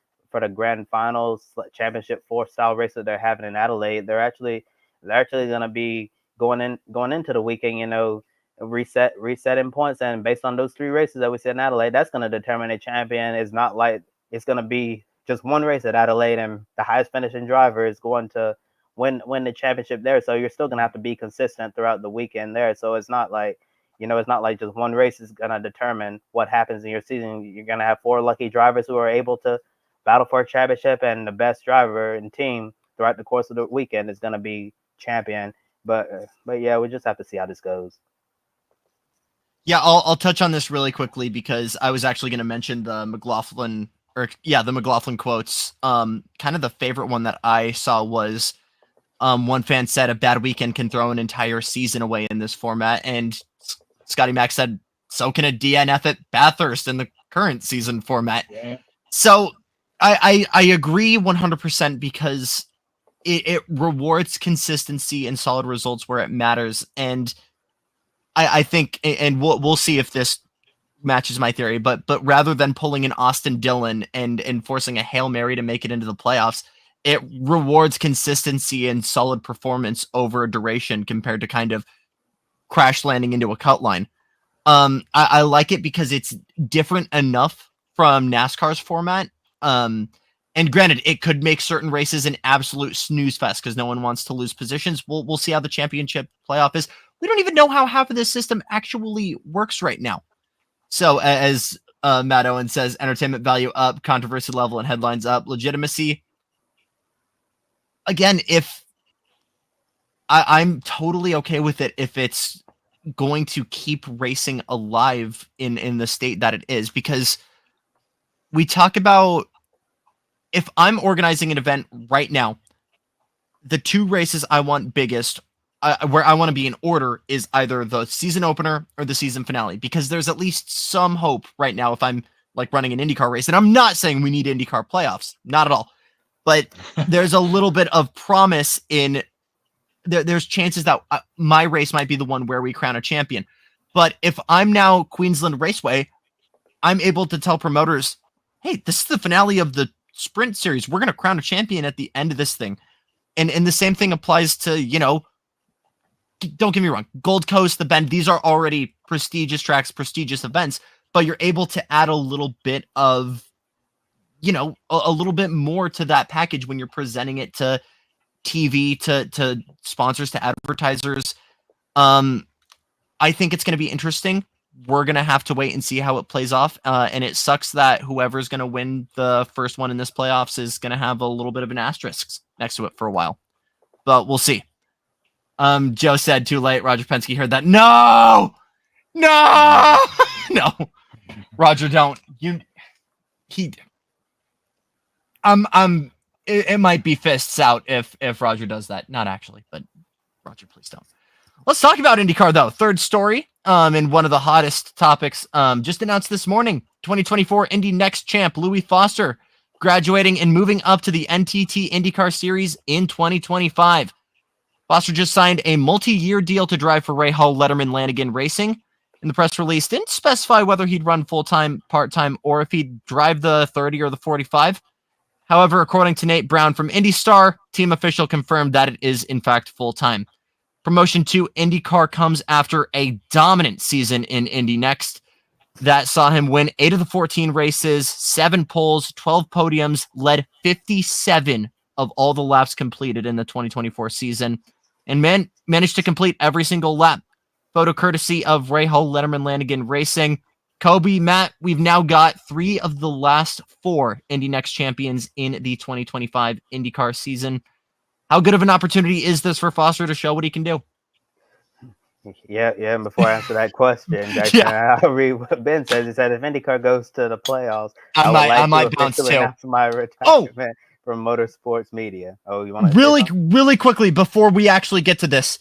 grand finals championship 4 style race that they're having in Adelaide, they're actually going to be going into the weekend, resetting points, and based on those 3 races that we said in Adelaide, that's going to determine a champion. It's not like it's going to be just one race at Adelaide and the highest finishing driver is going to win the championship there. So you're still going to have to be consistent throughout the weekend there. So it's not like, it's not like just one race is going to determine what happens in your season. You're going to have 4 lucky drivers who are able to battle for a championship, and the best driver and team throughout the course of the weekend is going to be champion. But yeah, we just have to see how this goes. Yeah, I'll touch on this really quickly because I was actually going to mention the McLaughlin quotes. Kind of the favorite one that I saw was one fan said a bad weekend can throw an entire season away in this format, and Scotty Mack said so can a DNF at Bathurst in the current season format. Yeah. So I agree 100% because it rewards consistency and solid results where it matters. And I think, and we'll see if this matches my theory, but rather than pulling an Austin Dillon and forcing a Hail Mary to make it into the playoffs, it rewards consistency and solid performance over a duration compared to kind of crash landing into a cut line. I like it because it's different enough from NASCAR's format. And granted, it could make certain races an absolute snooze fest because no one wants to lose positions. We'll see how the championship playoff is. We don't even know how half of this system actually works right now. So as Matt Owen says, entertainment value up, controversy level and headlines up, legitimacy. Again, if I'm totally okay with it if it's going to keep racing alive in the state that it is, because we talk about if I'm organizing an event right now, the 2 races I want biggest, where I want to be in order, is either the season opener or the season finale, because there's at least some hope right now if I'm like running an IndyCar race. And I'm not saying we need IndyCar playoffs, not at all, but there's a little bit of promise in there's chances that my race might be the one where we crown a champion. But if I'm now Queensland Raceway, I'm able to tell promoters, hey, this is the finale of the sprint series. We're going to crown a champion at the end of this thing. And the same thing applies to, don't get me wrong, Gold Coast, the Bend, these are already prestigious tracks, prestigious events, but you're able to add a little bit of, a little bit more to that package when you're presenting it to TV, to sponsors, to advertisers. I think it's going to be interesting we're going to have to wait and see how it plays off. And it sucks that whoever's going to win the first one in this playoffs is going to have a little bit of an asterisk next to it for a while. But we'll see. Joe said too late. Roger Penske heard that. No! No! No. Roger, don't. It might be fists out if Roger does that. Not actually, but Roger, please don't. Let's talk about IndyCar though. Third story, and one of the hottest topics, just announced this morning, 2024 Indy NXT champ Louis Foster graduating and moving up to the NTT IndyCar Series in 2025. Foster just signed a multi-year deal to drive for Rahal Letterman Lanigan Racing. And the press release didn't specify whether he'd run full-time, part-time, or if he'd drive the 30 or the 45. However, according to Nate Brown from IndyStar, team official confirmed that it is in fact full-time. Promotion to IndyCar comes after a dominant season in Indy NXT that saw him win 8 of the 14 races, 7 poles, 12 podiums, led 57 of all the laps completed in the 2024 season, and managed to complete every single lap. Photo courtesy of Rahal Letterman Lanigan Racing. Kobe, Matt, we've now got 3 of the last 4 Indy NXT champions in the 2025 IndyCar season. How good of an opportunity is this for Foster to show what he can do? Yeah. And before I answer that question, Jackson, I'll read what Ben says. He said, if IndyCar goes to the playoffs, I might bounce too. Announce my retirement from motorsports media. Oh, you want to really quickly before we actually get to this?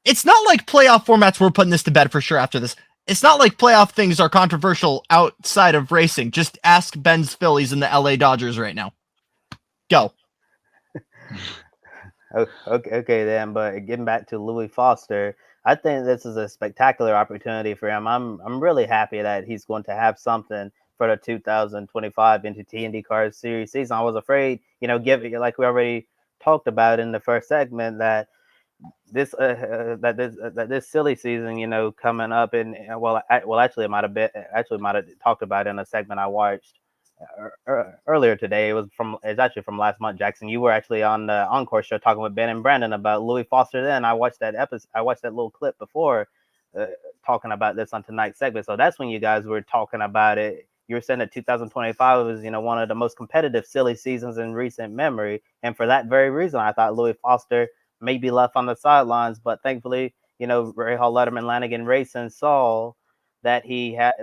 It's not like playoff formats. We're putting this to bed for sure after this. It's not like playoff things are controversial outside of racing. Just ask Ben's Phillies and the LA Dodgers right now. Go. Okay then, but getting back to Louis Foster, I think this is a spectacular opportunity for him. I'm really happy that he's going to have something for the 2025 NTT IndyCar Series season. I was afraid, like we already talked about in the first segment, that this silly season, coming up, and actually it might have talked about it in a segment I watched earlier today. It's actually from last month. Jackson, you were actually on the Encore show talking with Ben and Brandon about Louis Foster. Then I watched that little clip before talking about this on tonight's segment. So that's when you guys were talking about it. You were saying that 2025 was, one of the most competitive silly seasons in recent memory, and for that very reason, I thought Louis Foster may be left on the sidelines. But thankfully, Rahal Letterman Lanigan Racing saw that he had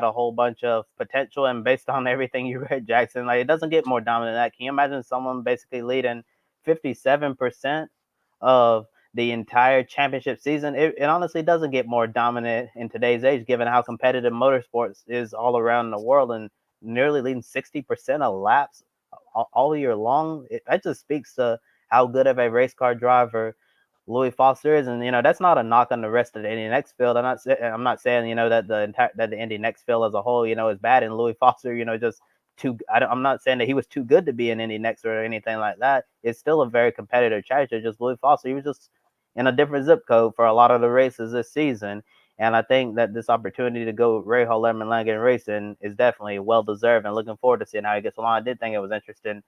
a whole bunch of potential, and based on everything you read, Jackson, it doesn't get more dominant than that. Can you imagine someone basically leading 57% of the entire championship season? It honestly doesn't get more dominant in today's age, given how competitive motorsports is all around the world, and nearly leading 60% of laps all year long. That just speaks to how good of a race car driver Louis Foster is, and that's not a knock on the rest of the Indy NXT field. I'm not saying that the Indy NXT field as a whole is bad, and Louis Foster just too. I'm not saying that he was too good to be in Indy NXT or anything like that. It's still a very competitive challenger. Just Louis Foster, he was just in a different zip code for a lot of the races this season, and I think that this opportunity to go Rahal Letterman Lanigan Racing is definitely well deserved, and looking forward to seeing how he gets along. I did think it was interesting.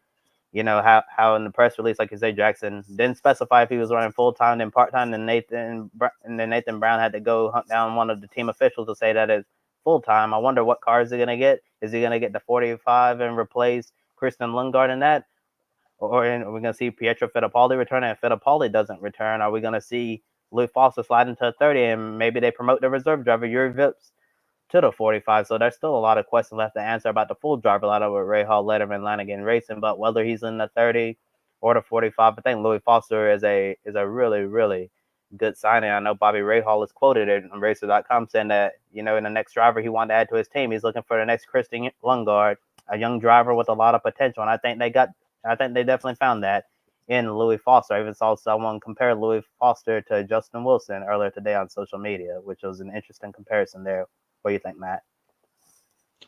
How in the press release, like you say, Jackson didn't specify if he was running full-time and part-time, and Nathan Brown had to go hunt down one of the team officials to say that it's full-time. I wonder what car is he going to get. Is he going to get the 45 and replace Kristen Lundgaard in that? Or are we going to see Pietro Fittipaldi return? And if Fittipaldi doesn't return, are we going to see Louis Foster slide into a 30, and maybe they promote the reserve driver, Yuri Vips, to the 45? So there's still a lot of questions left to answer about the full driver lineup with Rahal Letterman Lanigan Racing, but whether he's in the 30 or the 45, I think Louis Foster is a really, really good signing. I know Bobby Rahal is quoted on Racer.com saying that, in the next driver he wanted to add to his team, he's looking for the next Kristen Lundgaard, a young driver with a lot of potential. And I think they definitely found that in Louis Foster. I even saw someone compare Louis Foster to Justin Wilson earlier today on social media, which was an interesting comparison there. What do you think, Matt?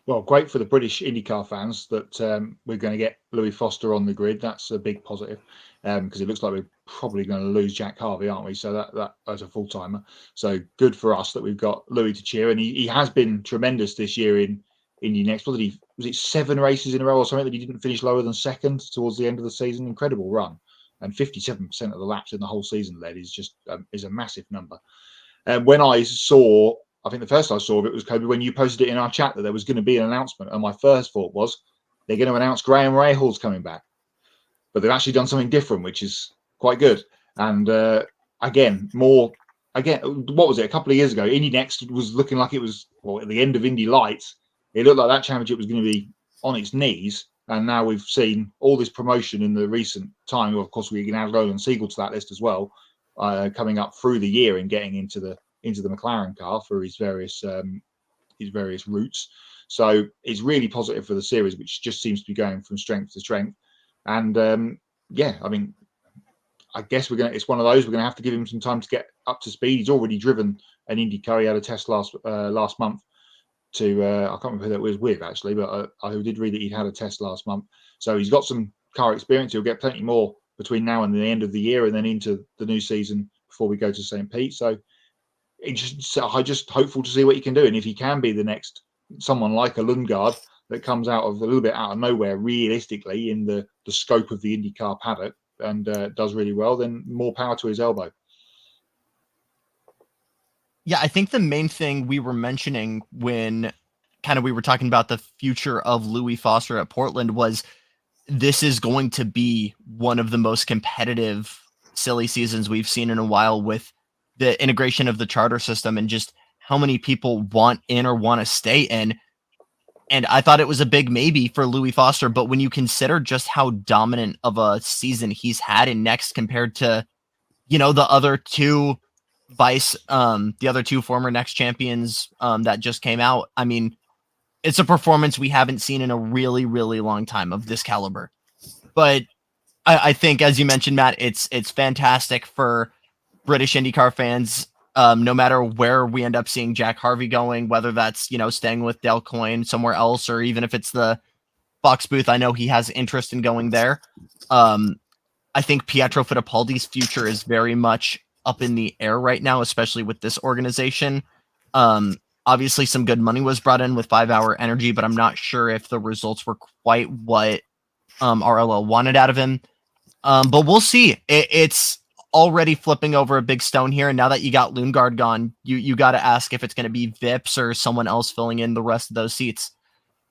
Well, great for the British IndyCar fans that we're going to get Louis Foster on the grid. That's a big positive, because it looks like we're probably going to lose Jack Harvey, aren't we? So that as a full timer. So good for us that we've got Louis to cheer, and he has been tremendous this year in Indy NXT. Was it 7 races in a row or something that he didn't finish lower than second towards the end of the season? Incredible run, and 57% of the laps in the whole season led is just is a massive number. And when I saw I think the first I saw of it was, Kobe, when you posted it in our chat that there was going to be an announcement. And my first thought was they're going to announce Graham Rahal's coming back. But they've actually done something different, which is quite good. And again, what was it? A couple of years ago, Indy NXT was looking like it was, well, at the end of Indy Lights. It looked like that championship was going to be on its knees. And now we've seen all this promotion in the recent time. Well, of course, we can add Roland Siegel to that list as well, coming up through the year and getting into the McLaren car for his various routes. So it's really positive for the series, which just seems to be going from strength to strength. And yeah, I mean, I guess it's one of those, we're going to have to give him some time to get up to speed. He's already driven an IndyCar. He had a test last month to, I can't remember who that was with actually, but I did read that he had a test last month. So he's got some car experience. He'll get plenty more between now and the end of the year and then into the new season before we go to St. Pete. So I'm just hopeful to see what he can do. And if he can be the next someone like a Lundgaard that comes out of a little bit out of nowhere realistically in the scope of the IndyCar paddock and does really well, then more power to his elbow. Yeah, I think the main thing we were mentioning when we were talking about the future of Louis Foster at Portland was this is going to be one of the most competitive silly seasons we've seen in a while, with the integration of the charter system and just how many people want in or want to stay in. And I thought it was a big maybe for Louis Foster, but when you consider just how dominant of a season he's had in Next compared to, the other two former Next champions that just came out, I mean, it's a performance we haven't seen in a really, really long time of this caliber. But I think, as you mentioned, Matt, it's fantastic for British IndyCar fans. No matter where we end up seeing Jack Harvey going, whether that's, staying with Dale Coyne somewhere else, or even if it's the Fox booth, I know he has interest in going there. I think Pietro Fittipaldi's future is very much up in the air right now, especially with this organization. Obviously some good money was brought in with 5 Hour Energy, but I'm not sure if the results were quite what RLL wanted out of him. But we'll see. It's already flipping over a big stone here. And now that you got Lundgaard gone, you got to ask if it's going to be Vips or someone else filling in the rest of those seats.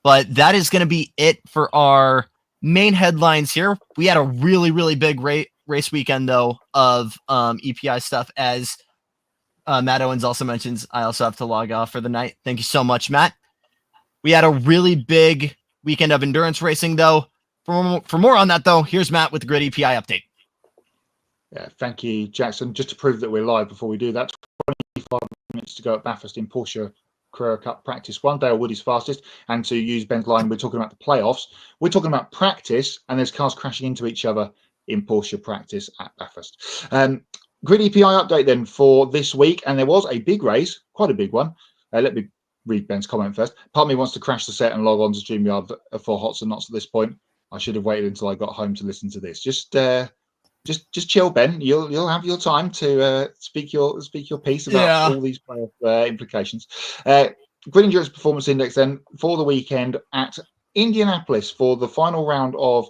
But that is going to be it for our main headlines here. We had a really, really big race weekend, though, of EPI stuff. As Matt Owens also mentions, I also have to log off for the night. Thank you so much, Matt. We had a really big weekend of endurance racing, though. For more on that, though, here's Matt with the Grid EPI update. Yeah, thank you, Jackson. Just to prove that we're live before we do that, 25 minutes to go at Bathurst in Porsche Carrera Cup Practice 1. Dale Wood is fastest. And to use Ben's line, we're talking about the playoffs. We're talking about practice, and there's cars crashing into each other in Porsche Practice at Bathurst. Grid EPI update then for this week. And there was a big race, quite a big one. Let me read Ben's comment first. Part of me wants to crash the set and log on to StreamYard for Hots and Knots at this point. I should have waited until I got home to listen to this. Just chill, Ben. You'll have your time to speak your piece about all these implications. Grid Endurance Performance Index then for the weekend at Indianapolis for the final round of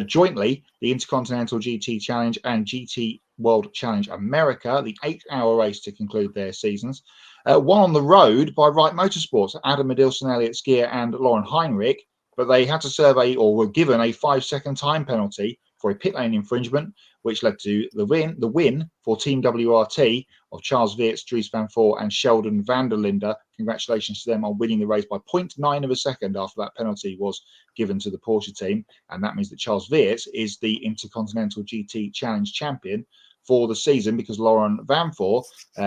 jointly the Intercontinental GT Challenge and GT World Challenge America, the 8-hour race to conclude their seasons. One on the road by Wright Motorsports, Adam Adilson, Elliott Skier and Lauren Heinrich, but they had to survey or were given a 5-second time penalty for a pit lane infringement, which led to the win for Team WRT of Charles Weerts, Dries Van Voort and Sheldon van der Linde. Congratulations to them on winning the race by 0.9 of a second after that penalty was given to the Porsche team. And that means that Charles Weerts is the Intercontinental GT Challenge champion for the season, because Lauren Van Voort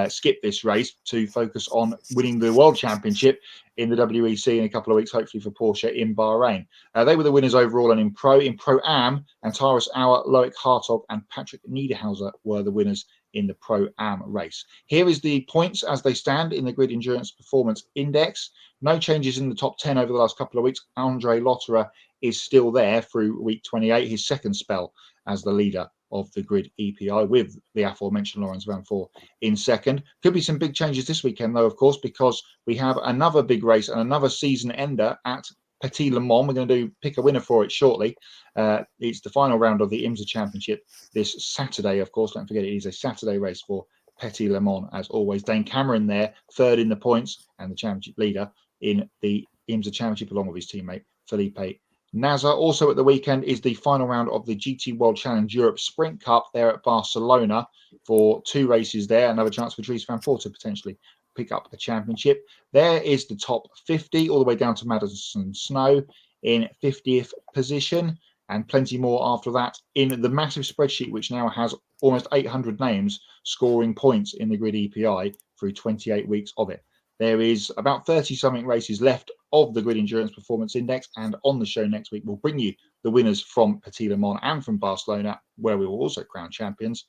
skipped this race to focus on winning the World Championship in the WEC in a couple of weeks, hopefully for Porsche in Bahrain. They were the winners overall, and in Pro-Am, Antares Auer, Loic Hartog and Patrick Niederhauser were the winners in the Pro-Am race. Here is the points as they stand in the Grid Endurance Performance Index. No changes in the top 10 over the last couple of weeks. Andre Lotterer is still there through week 28, his second spell as the leader of the Grid EPI, with the aforementioned Lawrence Van Voort in second. Could be some big changes this weekend, though, of course, because we have another big race and another season ender at Petit Le Mans. We're going to pick a winner for it shortly. It's the final round of the IMSA Championship this Saturday, of course. Don't forget, it is a Saturday race for Petit Le Mans, as always. Dane Cameron there, third in the points and the championship leader in the IMSA Championship, along with his teammate Felipe Nasr. Also at the weekend is the final round of the GT World Challenge Europe Sprint Cup there at Barcelona for 2 races there. Another chance for Dries Van Voort to potentially pick up the championship. There is the top 50 all the way down to Madison Snow in 50th position, and plenty more after that in the massive spreadsheet, which now has almost 800 names scoring points in the Grid EPI through 28 weeks of it. There is about 30-something races left of the Grid Endurance Performance Index, and on the show next week, we'll bring you the winners from Petit Le Mans and from Barcelona, where we will also crown champions.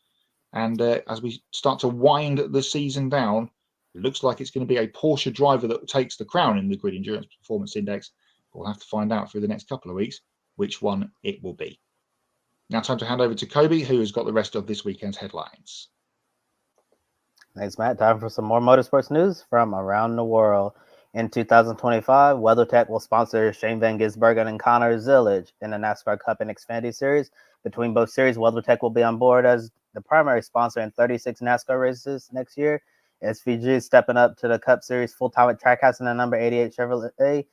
And as we start to wind the season down, it looks like it's going to be a Porsche driver that takes the crown in the Grid Endurance Performance Index. We'll have to find out through the next couple of weeks which one it will be. Now, time to hand over to Kobe, who has got the rest of this weekend's headlines. Thanks, Matt. Time for some more motorsports news from around the world. In 2025, WeatherTech will sponsor Shane Van Gisbergen and Connor Zillage in the NASCAR Cup and Xfinity Series. Between both series, WeatherTech will be on board as the primary sponsor in 36 NASCAR races next year. SVG stepping up to the Cup Series full-time at Trackhouse in the number 88 Chevrolet.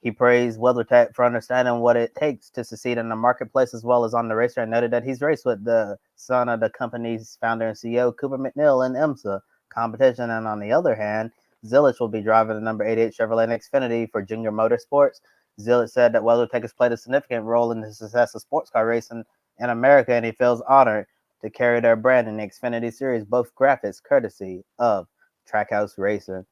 He praised WeatherTech for understanding what it takes to succeed in the marketplace as well as on the racer, and noted that he's raced with the son of the company's founder and CEO, Cooper McNeil, in IMSA competition. And on the other hand, Zillage will be driving the number 88 Chevrolet Xfinity for Junior Motorsports. Zillage said that WeatherTech has played a significant role in the success of sports car racing in America, and he feels honored to carry their brand in the Xfinity Series, both graphics courtesy of Trackhouse Racing.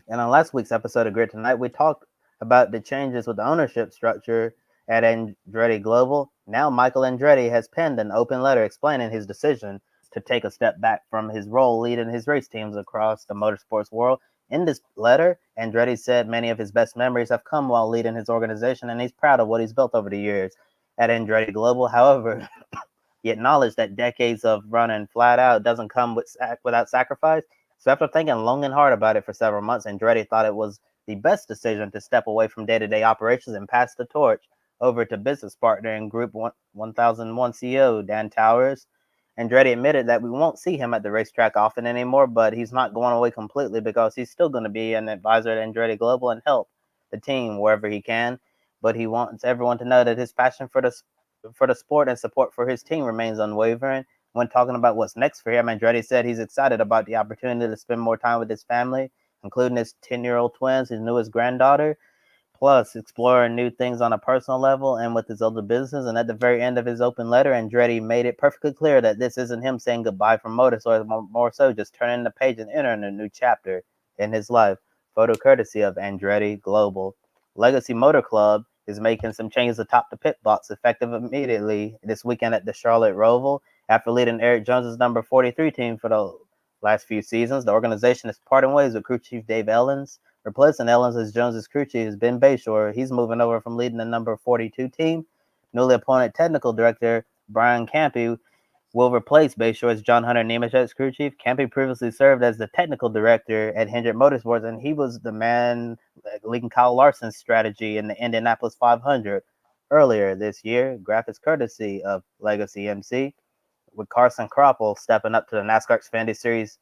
And on last week's episode of Grid Tonight, we talked about the changes with the ownership structure at Andretti Global. Now Michael Andretti has penned an open letter explaining his decision to take a step back from his role leading his race teams across the motorsports world. In this letter, Andretti said many of his best memories have come while leading his organization, and he's proud of what he's built over the years at Andretti Global. However, he acknowledged that decades of running flat out doesn't come without sacrifice. So after thinking long and hard about it for several months, Andretti thought it was the best decision to step away from day-to-day operations and pass the torch over to business partner and Group 1001 CEO Dan Towers. Andretti admitted that we won't see him at the racetrack often anymore, but he's not going away completely because he's still going to be an advisor at Andretti Global and help the team wherever he can. But he wants everyone to know that his passion for the sport and support for his team remains unwavering. When talking about what's next for him, Andretti said he's excited about the opportunity to spend more time with his family, including his 10-year-old twins, his newest granddaughter, plus exploring new things on a personal level and with his other business. And at the very end of his open letter, Andretti made it perfectly clear that this isn't him saying goodbye from motorsports, more so just turning the page and entering a new chapter in his life. Photo courtesy of Andretti Global. Legacy Motor Club is making some changes atop the pit box effective immediately this weekend at the Charlotte Roval. After leading Eric Jones's number 43 team for the last few seasons, the organization is parting ways with crew chief Dave Ellens. Replacing Ellens as Jones's crew chief is Ben Bayshore. He's moving over from leading the number 42 team. Newly appointed technical director Brian Campy will replace Bayshore's John Hunter Nemechek's crew chief. Campy previously served as the technical director at Hendrick Motorsports, and he was the man leading Kyle Larson's strategy in the Indianapolis 500 earlier this year. Graphics courtesy of Legacy MC, with Carson Kroppel stepping up to the NASCAR Xfinity Series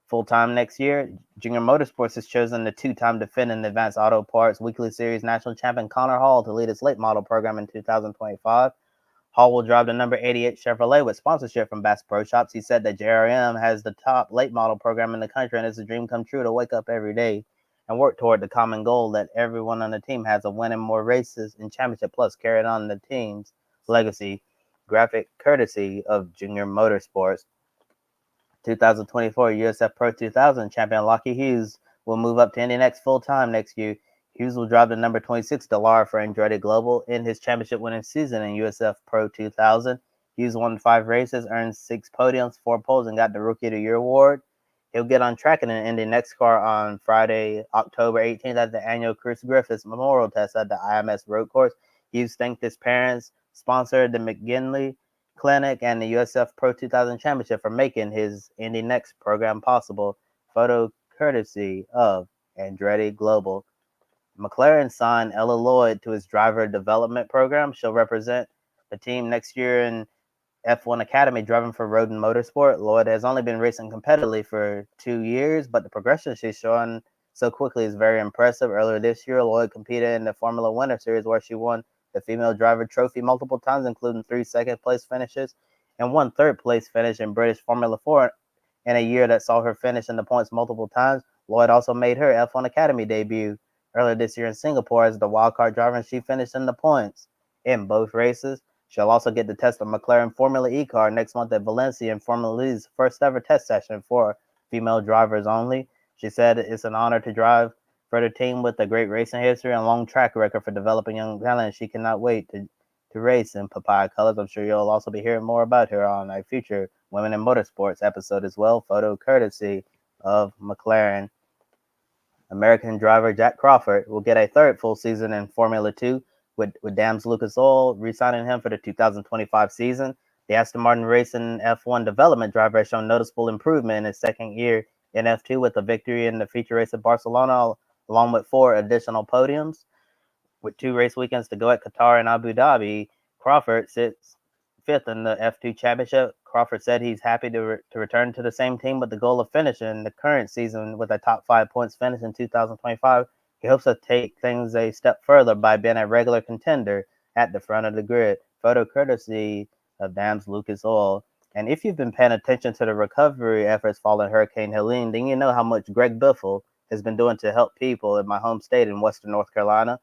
full-time next year. Junior Motorsports has chosen the two-time defending Advanced Auto Parts Weekly Series national champion Connor Hall to lead its late model program in 2025. Hall will drive the number 88 Chevrolet with sponsorship from Bass Pro Shops. He said that JRM has the top late model program in the country, and it's a dream come true to wake up every day and work toward the common goal that everyone on the team has of winning more races and championship, plus carrying on the team's legacy. Graphic courtesy of Junior Motorsports. 2024 USF Pro 2000 champion Lockie Hughes will move up to INDY NXT full-time next year. Hughes will drive the number 26 Dallara for Andretti Global in his championship-winning season in USF Pro 2000. Hughes won 5 races, earned 6 podiums, 4 poles, and got the Rookie of the Year award. He'll get on track in an INDY NXT car on Friday, October 18th at the annual Chris Griffiths Memorial Test at the IMS Road Course. Hughes thanked his parents, sponsored the McGinley Clinic, and the USF Pro 2000 Championship for making his INDY NXT program possible. Photo courtesy of Andretti Global. McLaren signed Ella Lloyd to his driver development program. She'll represent the team next year in F1 Academy driving for Roden Motorsport. Lloyd has only been racing competitively for 2 years, but the progression she's showing so quickly is very impressive. Earlier this year, Lloyd competed in the Formula Winter Series where she won the female driver trophy multiple times, including 3 second-place finishes and 1 third-place finish in British Formula 4 in a year that saw her finish in the points multiple times. Lloyd also made her F1 Academy debut earlier this year in Singapore as the wildcard driver, and she finished in the points in both races. She'll also get to test a McLaren Formula E car next month at Valencia in Formula E's first ever test session for female drivers only. She said it's an honor to drive for the team with a great racing history and long track record for developing young talent. She cannot wait to race in papaya colors. I'm sure you'll also be hearing more about her on a future Women in Motorsports episode as well. Photo courtesy of McLaren. American driver Jack Crawford will get a third full season in Formula 2 with Dams Lucas Oil re-signing him for the 2025 season. The Aston Martin Racing F1 development driver has shown noticeable improvement in his second year in F2 with a victory in the feature race at Barcelona, along with 4 additional podiums. With 2 race weekends to go at Qatar and Abu Dhabi, Crawford sits 5th in the F2 championship. Crawford said he's happy to return to the same team with the goal of finishing the current season with a top 5 points finish in 2025. He hopes to take things a step further by being a regular contender at the front of the grid. Photo courtesy of Dams Lucas Oil. And if you've been paying attention to the recovery efforts following Hurricane Helene, then you know how much Greg Biffle has been doing to help people in my home state in Western North Carolina.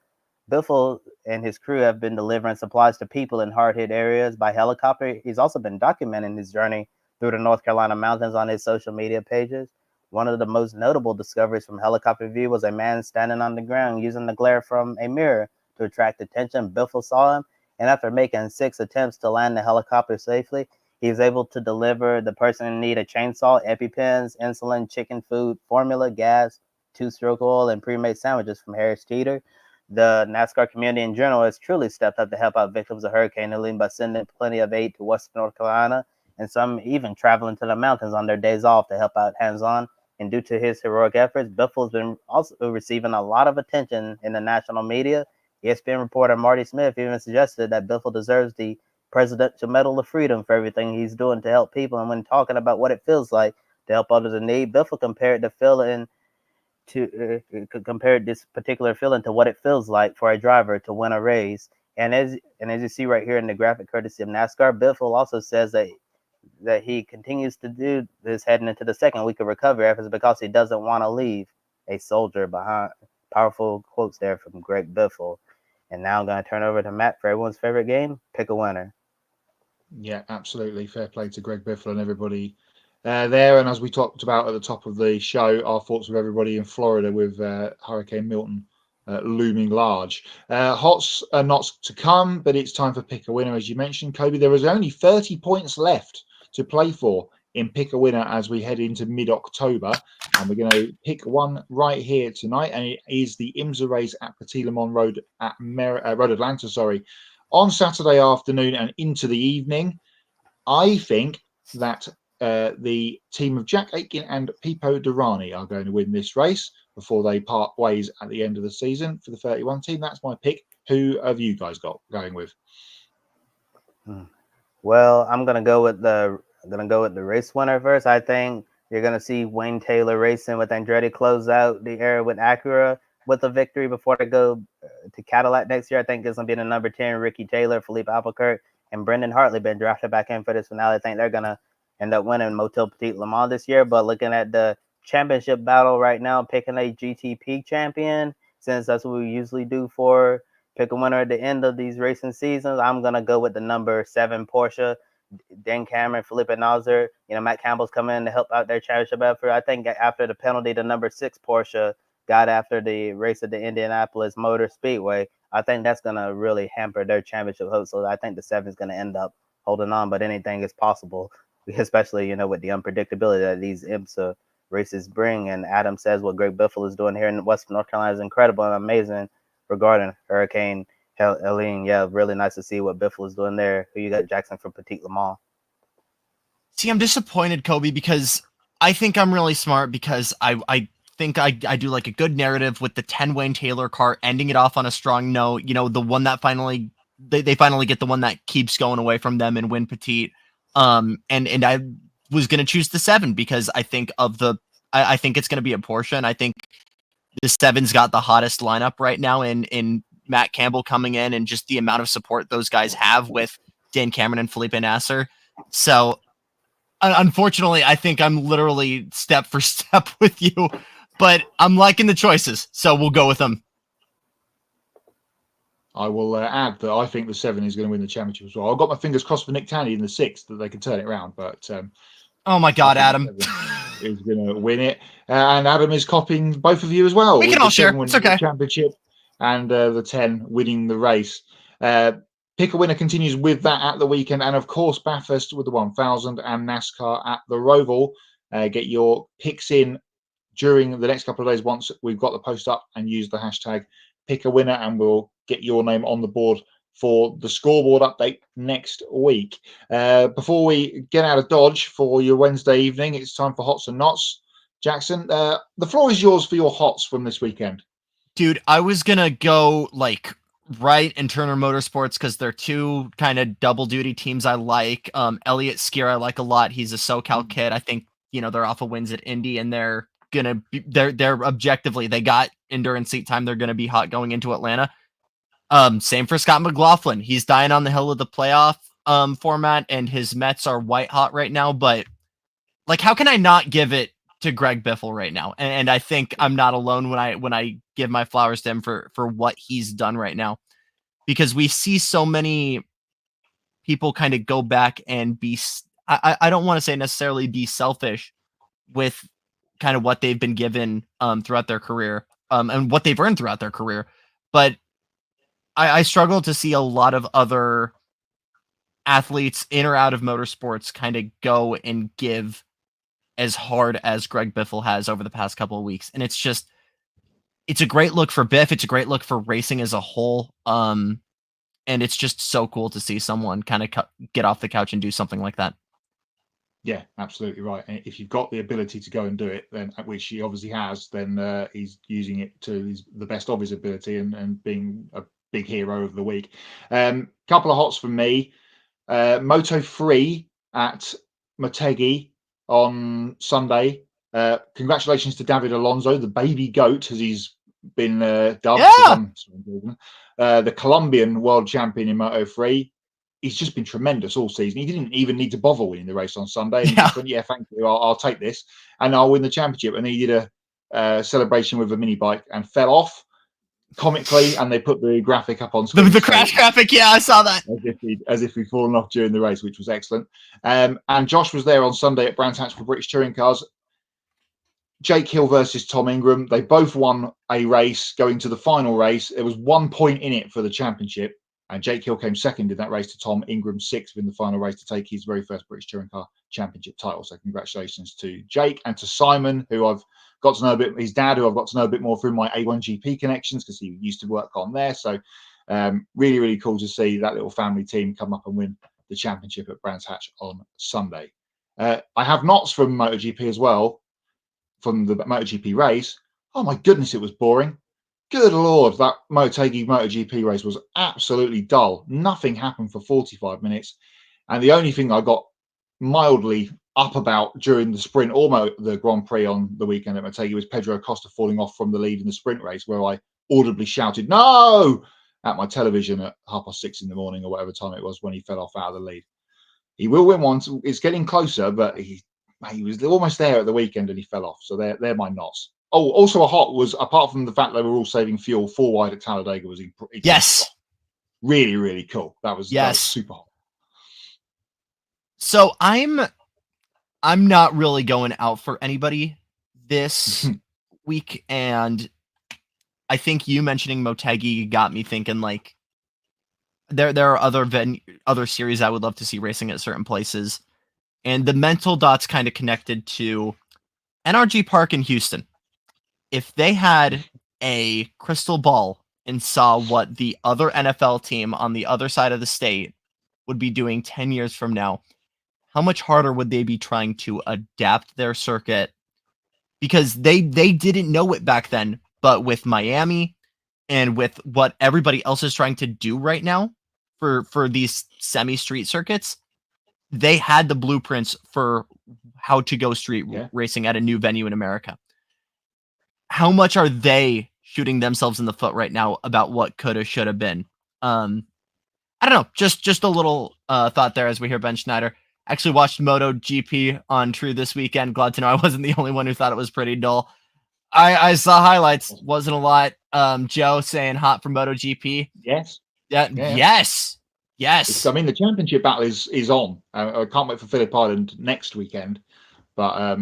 Biffle and his crew have been delivering supplies to people in hard-hit areas by helicopter. He's also been documenting his journey through the North Carolina mountains on his social media pages. One of the most notable discoveries from helicopter view was a man standing on the ground using the glare from a mirror to attract attention. Biffle saw him, and after making 6 attempts to land the helicopter safely, he was able to deliver the person in need a chainsaw, EpiPens, insulin, chicken food, formula, gas, 2-stroke oil, and pre-made sandwiches from Harris Teeter. The NASCAR community in general has truly stepped up to help out victims of Hurricane Helene by sending plenty of aid to Western North Carolina, and some even traveling to the mountains on their days off to help out hands-on. And due to his heroic efforts, Biffle's been also receiving a lot of attention in the national media. ESPN reporter Marty Smith even suggested that Biffle deserves the Presidential Medal of Freedom for everything he's doing to help people. And when talking about what it feels like to help others in need, Biffle compared the feeling compare this particular feeling to what it feels like for a driver to win a race. And as you see right here in the graphic courtesy of NASCAR, Biffle also says that he continues to do this heading into the second week of recovery efforts because he doesn't want to leave a soldier behind. Powerful quotes there from Greg Biffle. And now I'm going to turn over to Matt for everyone's favorite game, Pick a Winner. Yeah, absolutely. Fair play to Greg Biffle and everybody there. And as we talked about at the top of the show, our thoughts with everybody in Florida with Hurricane Milton looming large. Hots are not to come, but it's time for Pick a Winner, as you mentioned, Kobe. There is only 30 points left to play for in Pick a Winner as we head into mid-October. And we're going to pick one right here tonight, and it is the IMSA race at Petit Le Mans Road at Road Atlanta, on Saturday afternoon and into the evening. I think that the team of Jack Aitken and Pipo Durrani are going to win this race before they part ways at the end of the season for the 31 team. That's my pick. Who have you guys got going with? Well, I'm gonna go with the race winner first. I think you're gonna see Wayne Taylor racing with Andretti close out the era with Acura with a victory before they go to Cadillac next year. I think it's gonna be the number 10 Ricky Taylor, Philippe Albuquerque, and Brendan Hartley been drafted back in for this finale. I think they're gonna end up winning Motel Petit Le Mans this year. But looking at the championship battle right now, picking a GTP champion, since that's what we usually do for pick a winner at the end of these racing seasons, I'm going to go with the number 7 Porsche, Dan Cameron, Felipe Nasr. Matt Campbell's coming in to help out their championship effort. I think after the penalty, the number 6 Porsche got after the race at the Indianapolis Motor Speedway. I think that's going to really hamper their championship hopes. So I think the 7 is going to end up holding on, but anything is possible, especially, with the unpredictability that these IMSA races bring. And Adam says what Greg Biffle is doing here in Western North Carolina is incredible and amazing regarding Hurricane Helene. Yeah, really nice to see what Biffle is doing there. Who you got, Jackson, from Petit Le Mans? See, I'm disappointed, Kobe, because I think I'm really smart because I think I do like a good narrative with the 10 Wayne Taylor car, ending it off on a strong note. The one that finally, they finally get the one that keeps going away from them and win Petit. And I was going to choose the 7 because I think I think it's going to be a Porsche. And I think the 7's got the hottest lineup right now in Matt Campbell coming in and just the amount of support those guys have with Dan Cameron and Felipe Nasser. So unfortunately, I think I'm literally step for step with you, but I'm liking the choices. So we'll go with them. I will add that I think the 7 is going to win the championship as well. I've got my fingers crossed for Nick Tandy in the 6 that they can turn it around, but oh my God, Adam is going to win it, and Adam is copying both of you as well. We can all share. It's okay. The championship and the 10 winning the race. Pick a winner continues with that at the weekend, and of course Bathurst with the 1000 and NASCAR at the Roval. Get your picks in during the next couple of days once we've got the post up, and use the hashtag pick a winner, and we'll get your name on the board for the scoreboard update next week. Before we get out of Dodge for your Wednesday evening, it's time for Hots and Knots. Jackson, the floor is yours for your Hots from this weekend. Dude, I was going to go like Wright and Turner Motorsports because they're two kind of double duty teams I like. Elliott Skier I like a lot. He's a SoCal kid. I think, they're off of wins at Indy, and they're objectively, they got endurance seat time. They're going to be hot going into Atlanta. Same for Scott McLaughlin. He's dying on the hill of the playoff format, and his Mets are white hot right now. But like, how can I not give it to Greg Biffle right now? And I think I'm not alone when I give my flowers to him for what he's done right now, because we see so many people kind of go back and be, I don't want to say necessarily be selfish with kind of what they've been given throughout their career and what they've earned throughout their career. But I struggle to see a lot of other athletes in or out of motorsports kind of go and give as hard as Greg Biffle has over the past couple of weeks. And it's a great look for Biff. It's a great look for racing as a whole. And it's just so cool to see someone kind of get off the couch and do something like that. Yeah, absolutely right. And if you've got the ability to go and do it, then which he obviously has, then he's using it to the best of his ability and being a big hero of the week. Couple of hots from me. Moto 3 at Motegi on Sunday. Congratulations to David Alonso, the baby goat, as he's been dubbed. Yeah! The Colombian world champion in Moto 3. He's just been tremendous all season. He didn't even need to bother winning the race on Sunday. And he just went, yeah, thank you. I'll take this and I'll win the championship. And he did a celebration with a mini bike and fell off comically. And they put the graphic up on screen. The crash graphic. Yeah, I saw that. As if he'd fallen off during the race, which was excellent. And Josh was there on Sunday at Brands Hatch for British Touring Cars. Jake Hill versus Tom Ingram. They both won a race going to the final race. There was 1 point in it for the championship. And Jake Hill came second in that race to Tom Ingram, 6th in the final race to take his very first British Touring Car Championship title. So congratulations to Jake and to Simon, who I've got to know a bit, his dad, who I've got to know a bit more through my A1GP connections because he used to work on there. So really, really cool to see that little family team come up and win the championship at Brands Hatch on Sunday. I have knots from MotoGP as well, from the MotoGP race. Oh my goodness, it was boring. Good Lord, that Motegi MotoGP race was absolutely dull. Nothing happened for 45 minutes. And the only thing I got mildly up about during the sprint or the Grand Prix on the weekend at Motegi was Pedro Acosta falling off from the lead in the sprint race, where I audibly shouted, "No!" at my television at 6:30 in the morning or whatever time it was when he fell off out of the lead. He will win one. It's getting closer, but he was almost there at the weekend and he fell off. So they're my knots. Oh, also a hot was, apart from the fact they were all saving fuel, 4 wide at Talladega was yes, really, really cool. That was super hot. So I'm not really going out for anybody this week, and I think you mentioning Motegi got me thinking, like, there are other series I would love to see racing at certain places, and the mental dot's kind of connected to NRG Park in Houston. If they had a crystal ball and saw what the other NFL team on the other side of the state would be doing 10 years from now, how much harder would they be trying to adapt their circuit? Because they didn't know it back then, but with Miami and with what everybody else is trying to do right now for these semi-street circuits, they had the blueprints for how to go street racing at a new venue in America. How much are they shooting themselves in the foot right now about what could have, should have been? I don't know. Just a little thought there as we hear Ben Schneider. Actually watched MotoGP on True this weekend. Glad to know I wasn't the only one who thought it was pretty dull. I saw highlights. Wasn't a lot. Joe saying hot for MotoGP. Yes. Yeah. Yes. I mean, the championship battle is on. I can't wait for Phillip Island next weekend. But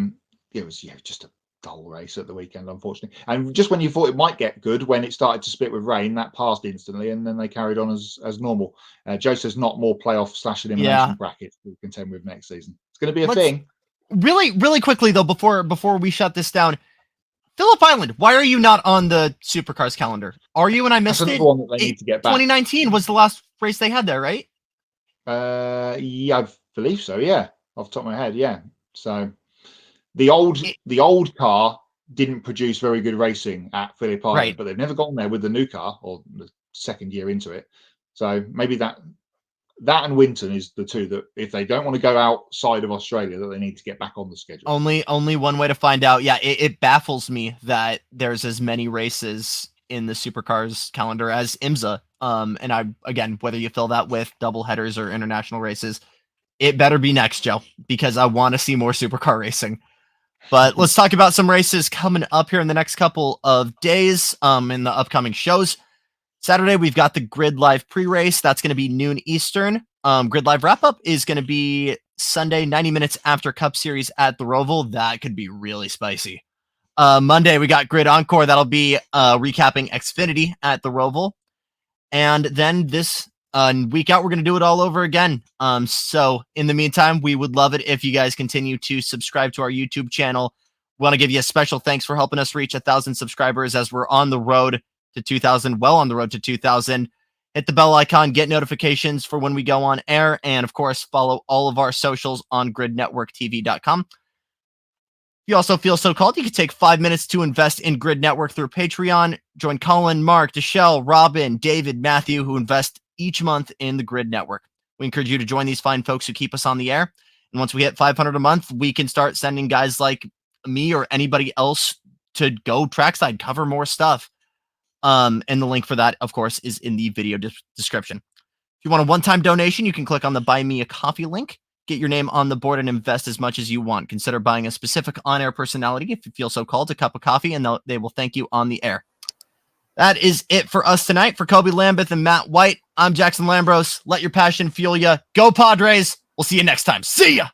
it was just a dull race at the weekend, unfortunately. And just when you thought it might get good, when it started to split with rain, that passed instantly, and then they carried on as normal. Joe says not more playoff / elimination brackets to contend with next season. It's going to be a thing. Really, really quickly though, before we shut this down, Phillip Island, why are you not on the Supercars calendar? Are you? And I missed it. One that they need to get back. 2019 was the last race they had there, right? Yeah, I believe so. Yeah, off the top of my head, yeah. So the old car didn't produce very good racing at Phillip Island, but they've never gone there with the new car or the second year into it. So maybe that and Winton is the two that, if they don't want to go outside of Australia, that they need to get back on the schedule. Only one way to find out. Yeah, it baffles me that there's as many races in the Supercars calendar as IMSA. And I, again, whether you fill that with double headers or international races, it better be next, Joe, because I want to see more supercar racing. But let's talk about some races coming up here in the next couple of days in the upcoming shows. Saturday, we've got the Grid Live pre-race. That's going to be noon Eastern. Grid Live wrap-up is going to be Sunday, 90 minutes after Cup Series at the Roval. That could be really spicy. Monday, we got Grid Encore. That'll be recapping Xfinity at the Roval. And then this week out, we're going to do it all over again. So in the meantime, we would love it if you guys continue to subscribe to our YouTube channel. We want to give you a special thanks for helping us reach 1,000 subscribers as we're on the road to 2,000, well on the road to 2,000. Hit the bell icon, get notifications for when we go on air, and of course, follow all of our socials on gridnetworktv.com. If you also feel so called, you can take 5 minutes to invest in Grid Network through Patreon. Join Colin, Mark, Deshelle, Robin, David, Matthew, who invest each month in the Grid Network. We encourage you to join these fine folks who keep us on the air. And once we hit 500 a month, we can start sending guys like me or anybody else to go trackside, cover more stuff. And the link for that, of course, is in the video description. If you want a one-time donation, you can click on the Buy Me a Coffee link. Get your name on the board and invest as much as you want. Consider buying a specific on-air personality, if you feel so called, a cup of coffee, and they will thank you on the air. That is it for us tonight. For Kobe Lambeth and Matt White, I'm Jackson Lambros. Let your passion fuel you. Go Padres. We'll see you next time. See ya.